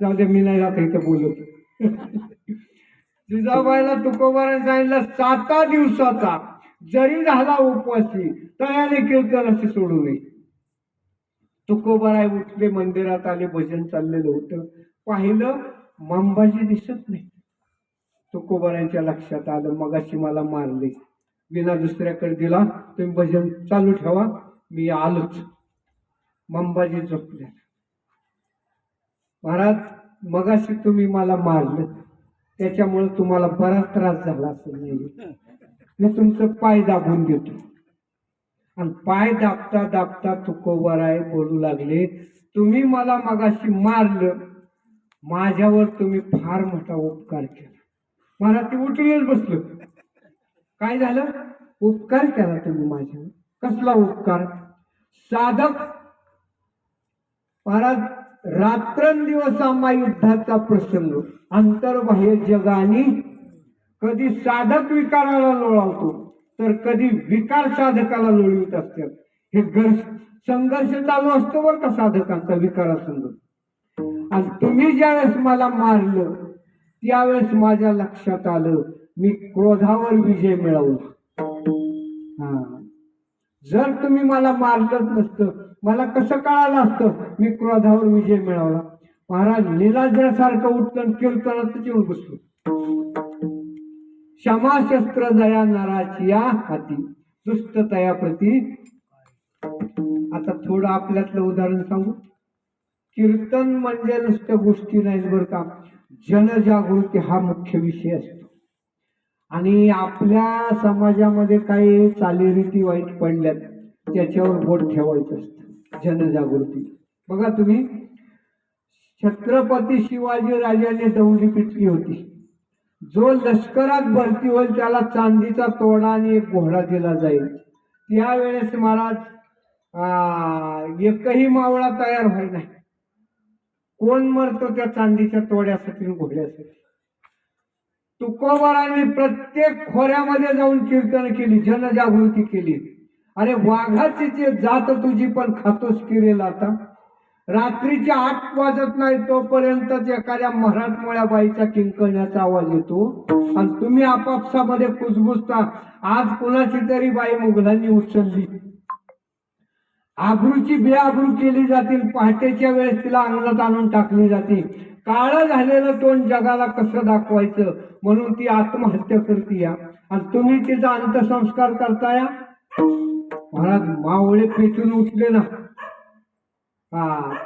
जाऊ द्या, मी नाही राहत इथं बोलत. जिजाबाईला तुकोबाराने सांगितलं 7 दिवसाचा जरी झाला उपवासी तयाने कीर्तनाशी सोडू नये. तुकोबाराय उठले, मंदिरात आले, भजन चाललेलं होतं. पाहिलं मंबाजी दिसत नाही. तुकोबारांच्या लक्षात आलं, मगाशी मला मारले, विना दुसऱ्याकडे दिला, तुम्ही भजन चालू ठेवा, मी आलोच. मंबाजी झोपल्या. महाराज, मगाशी तुम्ही मला मारलं, त्याच्यामुळे तुम्हाला बराच त्रास झाला असं नाही, मी तुमचं पाय दाबून देतो. आणि पाय दाबता दाबता तुकोबाराय बोलू लागले, तुम्ही मला मगाशी मारलं, माझ्यावर तुम्ही फार मोठा उपकार केला. मला ते उठूनच बसलं. काय झालं? उपकार केला तुम्ही माझ्यावर. कसला उपकार? साधक महाराज, रात्रंदिवस आम्हा युद्धाचा प्रसंग, अंतर्बाह्य जगाने कधी साधक विकाराला लोळावतो तर कधी विकार साधकाला लोळवित असतात. हे संघर्ष चालू असतो बरं का साधकांचा विकारासंग. आणि तुम्ही ज्यावेळेस मला मारलं त्यावेळेस माझ्या लक्षात आलं मी क्रोधावर विजय मिळवला. जर तुम्ही मला मारलंच नसतं, मला कसं कळालं असतं मी क्रोधावर विजय मिळवला? महाराज निलाजऱ्यासारखं उठलं, कीर्तनातच येऊन बसलो. क्षमा शस्त्र दया नराची या हाती, दुष्टतया प्रती. आता थोडं आपल्यातलं उदाहरण सांगू. कीर्तन म्हणजे नुसत्या गोष्टी नाही बरं का, जनजागृती हा मुख्य विषय असतो. आणि आपल्या समाजामध्ये काही चालीरीती वाईट पडल्यात त्याच्यावर बोट ठेवायचं असतं. जनजागृती बघा तुम्ही, छत्रपती शिवाजी राजाने दौंडी पिटली होती. जो लष्करात भरती होईल त्याला चांदीचा तोडा आणि एक घोडा दिला जाईल. त्यावेळेस महाराज एकही मावळा तयार व्हाय नाही. कोण मरतो त्या चांदीच्या तोड्यासाठी, घोड्यासाठी? तुकोबारांनी प्रत्येक खोऱ्यामध्ये जाऊन कीर्तन केली, जनजागृती केली. अरे वाघाची जे जात तुझी पण खातोस किरेल आता. रात्रीच्या 8 वाजत नाही तोपर्यंत एखाद्या मराठमोळ्या बाईचा किंकण्याचा आवाज येतो आणि तुम्ही आपापसामध्ये कुजबुजता. आज कुणाची तरी बाई मुघलांनी उचलली, आबरूची बेआबरू केली जातील, पहाटेच्या वेळेस तिला अंगणात आणून टाकली जाते. काळं झालेलं तोंड जगाला कसं दाखवायचं म्हणून ती आत्महत्या करते या, आणि तुम्ही तिचा अंत्यसंस्कार करताय. महाराज मावळे पेटून उठले ना.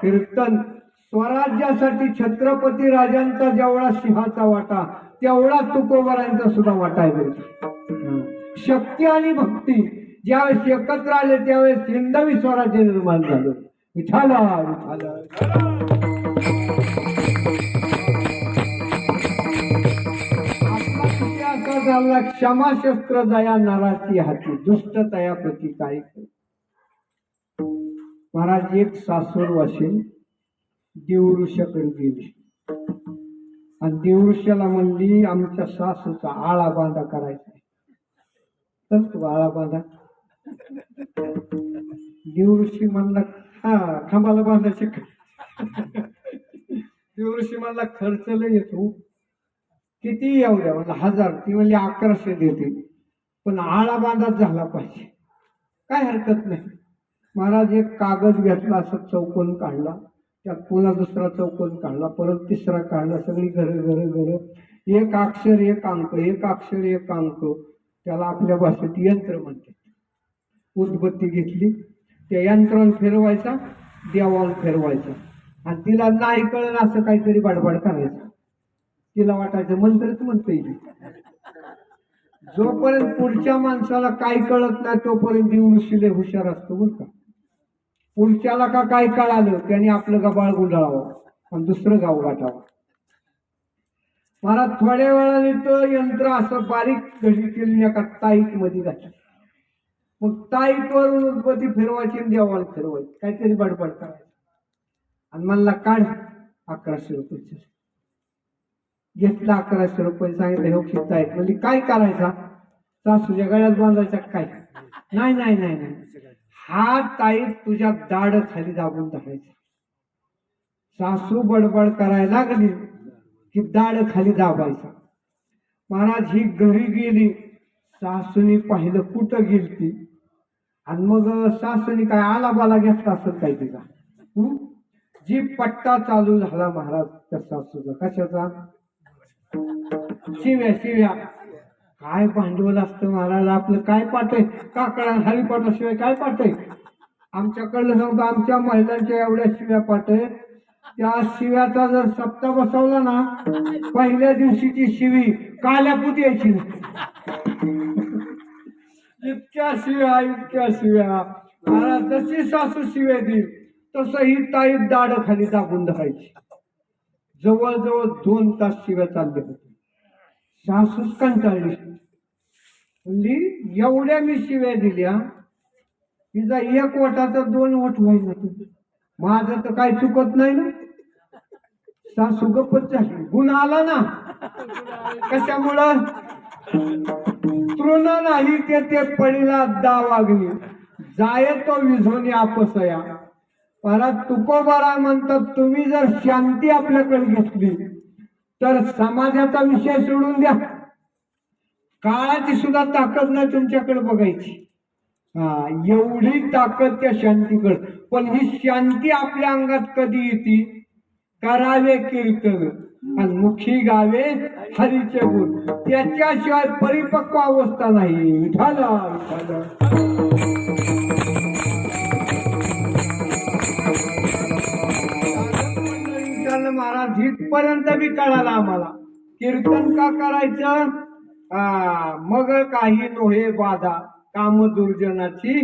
कीर्तन स्वराज्यासाठी छत्रपती राजांचा जेवढा सिंहाचा वाटा तेवढा तुकोबारांचा सुद्धा वाटा आहे. शक्ती आणि भक्ती ज्यावेळेस एकत्र आले त्यावेळेस हिंदवी स्वराज्य निर्माण झालं. विठाला विठाला. असा झाला, क्षमाशस्त्र दया नराची हाती, दुष्टतया प्रती काय. महाराज एक सासूर वाशीन देवऋषाकडे गेली आणि देवऋषाला म्हणली आमच्या सासूचा आळा बांधा करायचा. तर तू आळा बांधा. देवऋषी म्हणला हा खांबाला बांधायचे देवऋषी मला खर्च लय येतो, किती येऊ द्या मला 1000, ती म्हणली 1100 देते, पण आळा बांधाच झाला पाहिजे. काय हरकत नाही. महाराज एक कागद घेतला, असं चौकोन काढला, त्यात पुन्हा दुसरा चौकोन काढला, परत तिसरा काढला, सगळी घर एक अक्षर एक अंक, एक अक्षर एक अंक, त्याला आपल्या भाषेत यंत्र म्हणतात. उदबत्ती घेतली, त्या यंत्रावर फिरवायचा, देवावर फिरवायचा, आणि तिला नाही कळलं असं काहीतरी बडबड करायचं. तिला वाटायचं मंत्रच म्हणता येईल. जोपर्यंत पुढच्या माणसाला काही कळत नाही तोपर्यंत दिवशीले हुशार असतो बरं का. पुढच्याला का काय कळालं त्याने आपलं गबाळ गुंडाळावं आणि दुसरं गाव गाठावं. मला थोड्या वेळाने तो यंत्र असं बारीक घडी केली एका ताईत मध्ये घातलं. मग ताईत वरून उदबत्ती फिरवायची आणि देवाला फिरवायची, काहीतरी बडबड करायची. आणि म्हणला काढ 1100 रुपये. घेतला 1100 रुपये, सांगितलं हो खित्ता आहेत. म्हणजे काय करायचा, सासूच्या गळ्यात बांधायचा काय? नाही नाही नाही नाही, हा ताईत तुझ्या दाढ खाली दाबून धरायचा. सासू बडबड करायला लागली की दाढ खाली दाबायचा. महाराज ही घरी गेली, सासूनी पाहिलं कुठं गेलती, आणि मग सासूनी काय आलाबाला घेतला असत काय तिचा. जी पट्टा चालू झाला महाराज त्या सासूचा, कशाचा? शिव्या. काय भांडवल असतं महाराज आपलं, काय पाठ आहे काकडा हरिपाठाशिवाय काय पाठ आहे? आमच्याकडलं सांगतो, आमच्या महिलांच्या एवढ्या शिव्या पाठ आहे. त्या शिव्याचा जर सप्ताह बसवला ना, पहिल्या दिवशीची शिवी काल्यापूत यायची. इतक्या शिव्या. महाराज जशी सासू शिव्या देईल तसं ही ताई दाढ खाली दाबून धरायची. जवळजवळ 2 तास शिव्या चालले होते. सासूच कंटाळली, म्हणली एवढ्या मी शिव्या दिल्या, तिचा 1 वटाचा 2 वट व्हायला, माझं तर काय चुकत नाही ना. सासू गप्पच झाली. गुण आला ना, कशामुळं? तृण नाही ते पडीला दावागली, जाय तो विझोनी आपसया. परत तुकोबारा म्हणतात, तुम्ही जर शांती आपल्याकडे घेतली तर समाजाचा विषय सोडून द्या, काळाची सुद्धा ताकद नाही तुमच्याकडे बघायची. एवढी ताकद त्या शांतीकडे. पण ही शांती आपल्या अंगात कधी येते? करावे कीर्तन आणि मुखी गावे हरीचे गुण, त्याच्याशिवाय परिपक्व अवस्था नाही. विठाला महाराज इथपर्यंत बी कळाला आम्हाला. कीर्तन का करायचं? मग काही नोहे बाधा काम दुर्जनाची.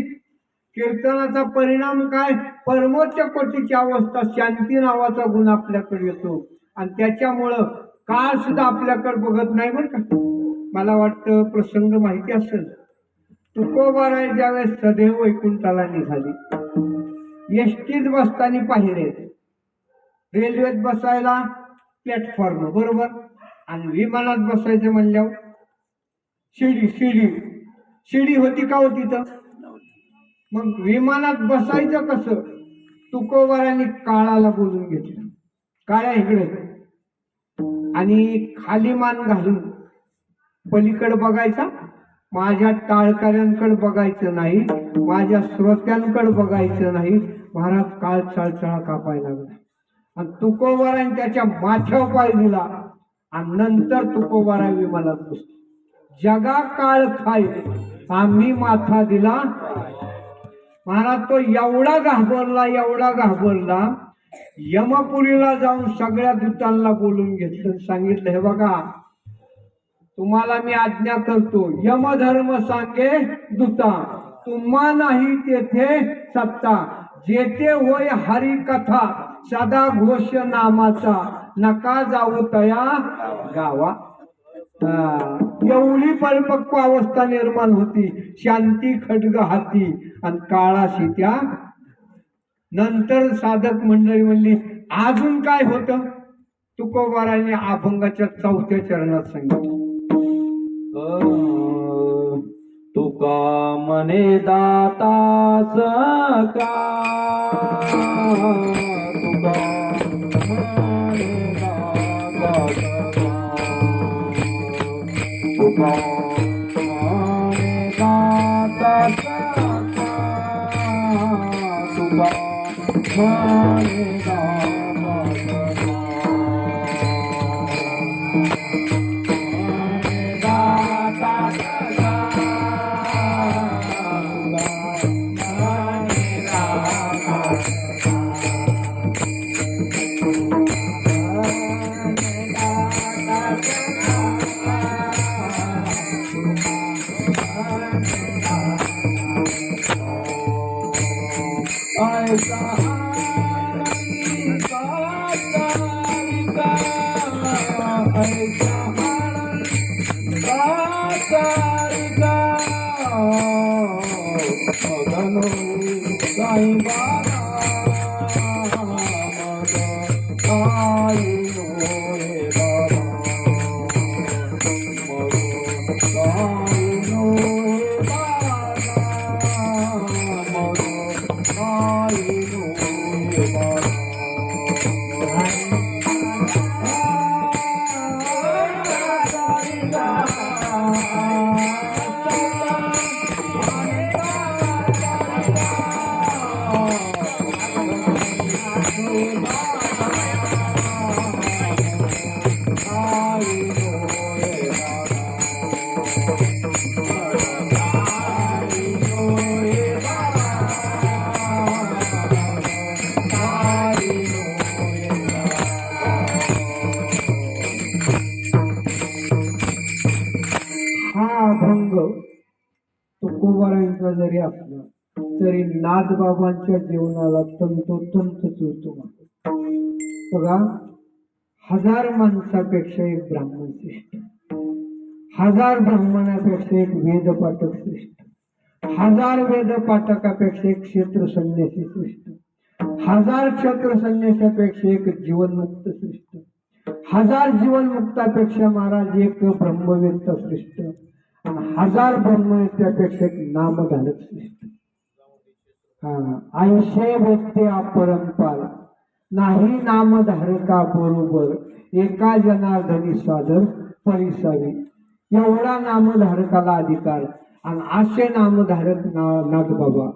कीर्तनाचा परिणाम काय? परमोच्च कोटीची अवस्था शांती नावाचा गुण आपल्याकडे येतो, आणि त्याच्यामुळं काळ सुद्धा आपल्याकडे बघत नाही बरं का. मला वाटतं प्रसंग माहिती असेल, तुकोबाराय ज्यावेळेस सदैव वैकुंठाला निघाली, एसटीत बसताना पाहिजे, रेल्वेत बसायला प्लॅटफॉर्म बरोबर, आणि विमानात बसायचं म्हणल्यावर शिडी होती का होती तर? मग विमानात बसायचं कसं? तुकोबारांनी काळाला बोलून घेतलं, काळ्या इकडे, आणि खाली मान घालून पलीकडे बघायचा. माझ्या टाळकऱ्यांकडे बघायचं नाही, माझ्या श्रोत्यांकडे बघायचं नाही. महाराज काळ चळचळा कापायला लागला, आणि तुकोबारांनी त्याच्या माथ्यावर पाय दिला, आणि नंतर तुकोबारा विमानात बसतो. जगा काळ खाय आम्ही माथा दिला. महाराज तो एवढा घाबरला, यमपुरीला जाऊन सगळ्या दूतांना बोलून घेतलं, सांगितलं, हे बघा तुम्हाला मी आज्ञा करतो, यमधर्म सांगे दूता, तुम्हा नाही तेथे सत्ता, जेथे होय हरी कथा सदा घोष नामाचा, नका जाऊ तया गावा. एवढी परिपक्व अवस्था निर्माण होती. शांती खड्ग हाती आणि काळाशी त्या. नंतर साधक मंडळी म्हणली अजून काय होतं? तुकोबारांनी अभंगाच्या 4थ्या चरणात सांगितलं, तुका म्हणे दाता सखा तुका म्हणे दाता सखा तुका म्हणे दाता सखा तुका म्हणे दाता हा अभंग तुकोबारांचा जरी असला तरी नाथबाबांच्या जीवनाला तंतोतंत जुळतो. बघा, 1000 माणसापेक्षा एक ब्राह्मण श्रेष्ठ, 1000 ब्राह्मणापेक्षा एक वेदपाठक श्रेष्ठ, 1000 वेदपाठकापेक्षा एक क्षेत्र संन्यासी श्रेष्ठ, 1000 क्षेत्र संन्यासापेक्षा एक जीवनमुक्त श्रेष्ठ, 1000 जीवनमुक्तापेक्षा महाराज एक ब्रह्मवेत्ता श्रेष्ठ, आणि 1000 ब्रह्मवेत्त्यापेक्षा एक नामधारक श्रेष्ठ. आयुष्य व्यक्ती अपरंपार नाही नामधारका बरोबर एका जनार्दनी सादर परिसावी. एवढा नामधारकाला अधिकार, आणि असे नामधारक नाथबाबा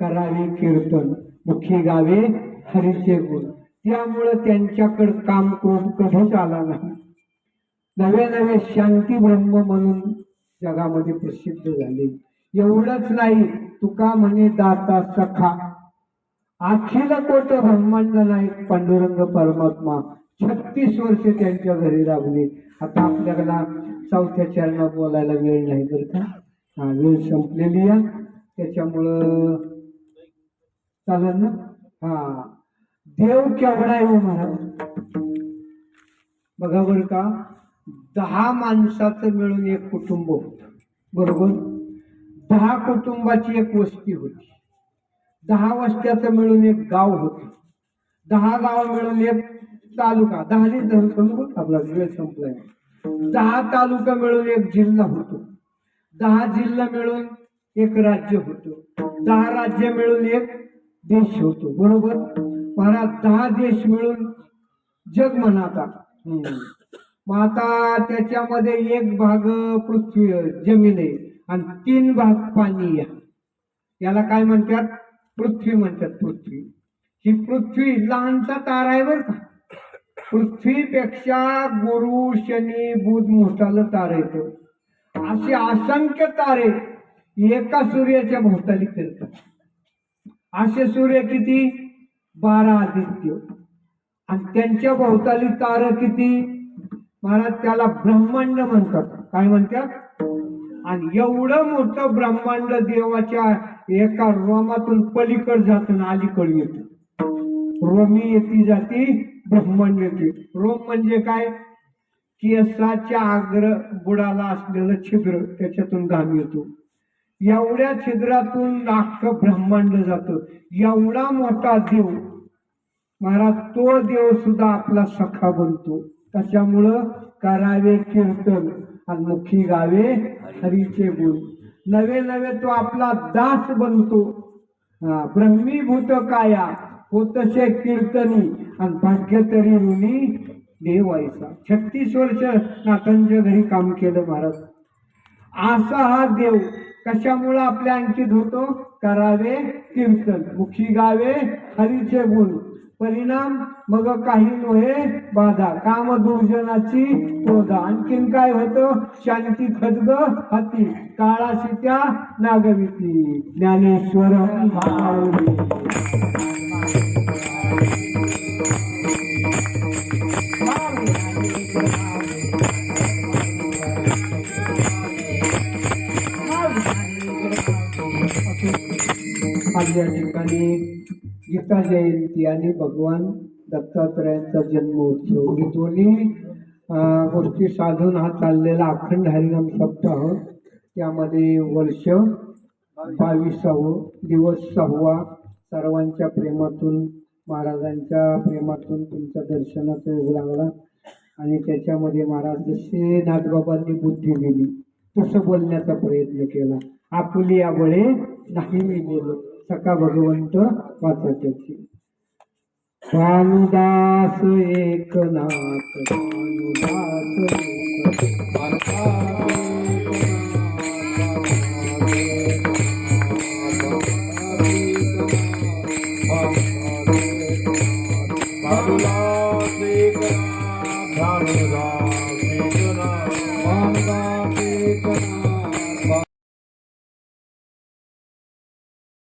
करावे कीर्तन, मुखी गावे हरीचे गुण. त्यामुळे त्यांच्याकडे काम क्रोध कधीच आला नाही. नवे नवे शांती ब्रह्म म्हणून जगामध्ये प्रसिद्ध झाले. एवढंच नाही, तुका म्हणे दाता सखा, अखिल कोट ब्रह्मांड नायक पांडुरंग परमात्मा 36 वर्षे त्यांच्या घरी राबले. आता आपल्याला 4थ्या चरणात बोलायला वेळ नाही बरं का. वेळ संपलेली आहे, त्याच्यामुळं चालेल ना. देव केवढा आहे हो महाराज. बघा बरं का, 10 माणसाचं मिळून एक कुटुंब होतं, बरोबर. 10 कुटुंबाची एक वस्ती होती, 10 वस्त्याचं मिळून एक गाव होतं, 10 गाव मिळून एक तालुका, 10 धरतो आपला वेळ संपलाय. 10 तालुका मिळून एक जिल्हा होतो, 10 जिल्हा मिळून एक राज्य होतं, 10 राज्य मिळून एक देश होतो, बरोबर. महाराज 10 देश मिळून जग म्हणता. मग आता त्याच्यामध्ये एक भाग पृथ्वी जमीन आहे आणि 3 भाग पाणी आहे. याला काय म्हणतात? पृथ्वी म्हणतात. पृथ्वी ही पृथ्वी लहानचा तारा आहे बरं का. पृथ्वीपेक्षा गुरु शनी बुध मोठाला तारा येतो. असे असंख्य तारे एका सूर्याच्या भोवताली फिरतात. असे सूर्य किती? 12 आदित्य, आणि त्यांच्या भोवताली तारा किती? महाराज त्याला ब्रह्मांड म्हणतात. काय म्हणतात? आणि एवढं मोठं ब्रह्मांड देवाच्या एका रोमातून पलीकड जातं अलीकड येतं. रोमी येती जाती, ब्रह्मांड येते. रोम म्हणजे काय? केसाच्या आग्र बुडाला असलेलं छिद्र, त्याच्यातून घाम येतो. एवढ्या छिद्रातून अख्खं ब्रह्मांड जातं. एवढा मोठा देव महाराज, तो देव सुद्धा आपला सखा बनतो. त्याच्यामुळं करावे कीर्तन आणि मुखी गावे हरीचे गुण. नवे नवे तो आपला दास बनतो. ब्रह्मीभूत काया होतसे कीर्तनी आणि भाग्य तरी ऋणी देव ऐसा. 36 वर्ष नाथांच्या घरी काम केलं महाराज. असा हा देव कशामुळे आपल्या अंकित होतो? करावे कीर्तन, मुखी गावे हरीचे गुण, परिणाम मग काही नोहे बाधा, काम दुर्जनाची क्रोधा. आणखीन काय होतं? शांती खदग हाती, काळाशी त्या नागविती. ज्ञानेश्वर माऊली. आज या ठिकाणी गीता जयंती आणि भगवान दत्तात्रयांचा जन्मोत्सव हे दोन्ही गोष्टी साधून हा चाललेला अखंड हरिनाम सप्ताह, त्यामध्ये वर्ष 22वा, दिवस 6वा. सर्वांच्या प्रेमातून, महाराजांच्या प्रेमातून तुमच्या दर्शनाचा योग लागला आणि त्याच्यामध्ये महाराज जसे नाथबाबांनी बुद्धी दिली तसं बोलण्याचा प्रयत्न केला. आपुली आवळे नाही मी बोलो, सका भगवंत वाचा त्याची. भानुदास एकनाथ, भानुदास एकनाथ,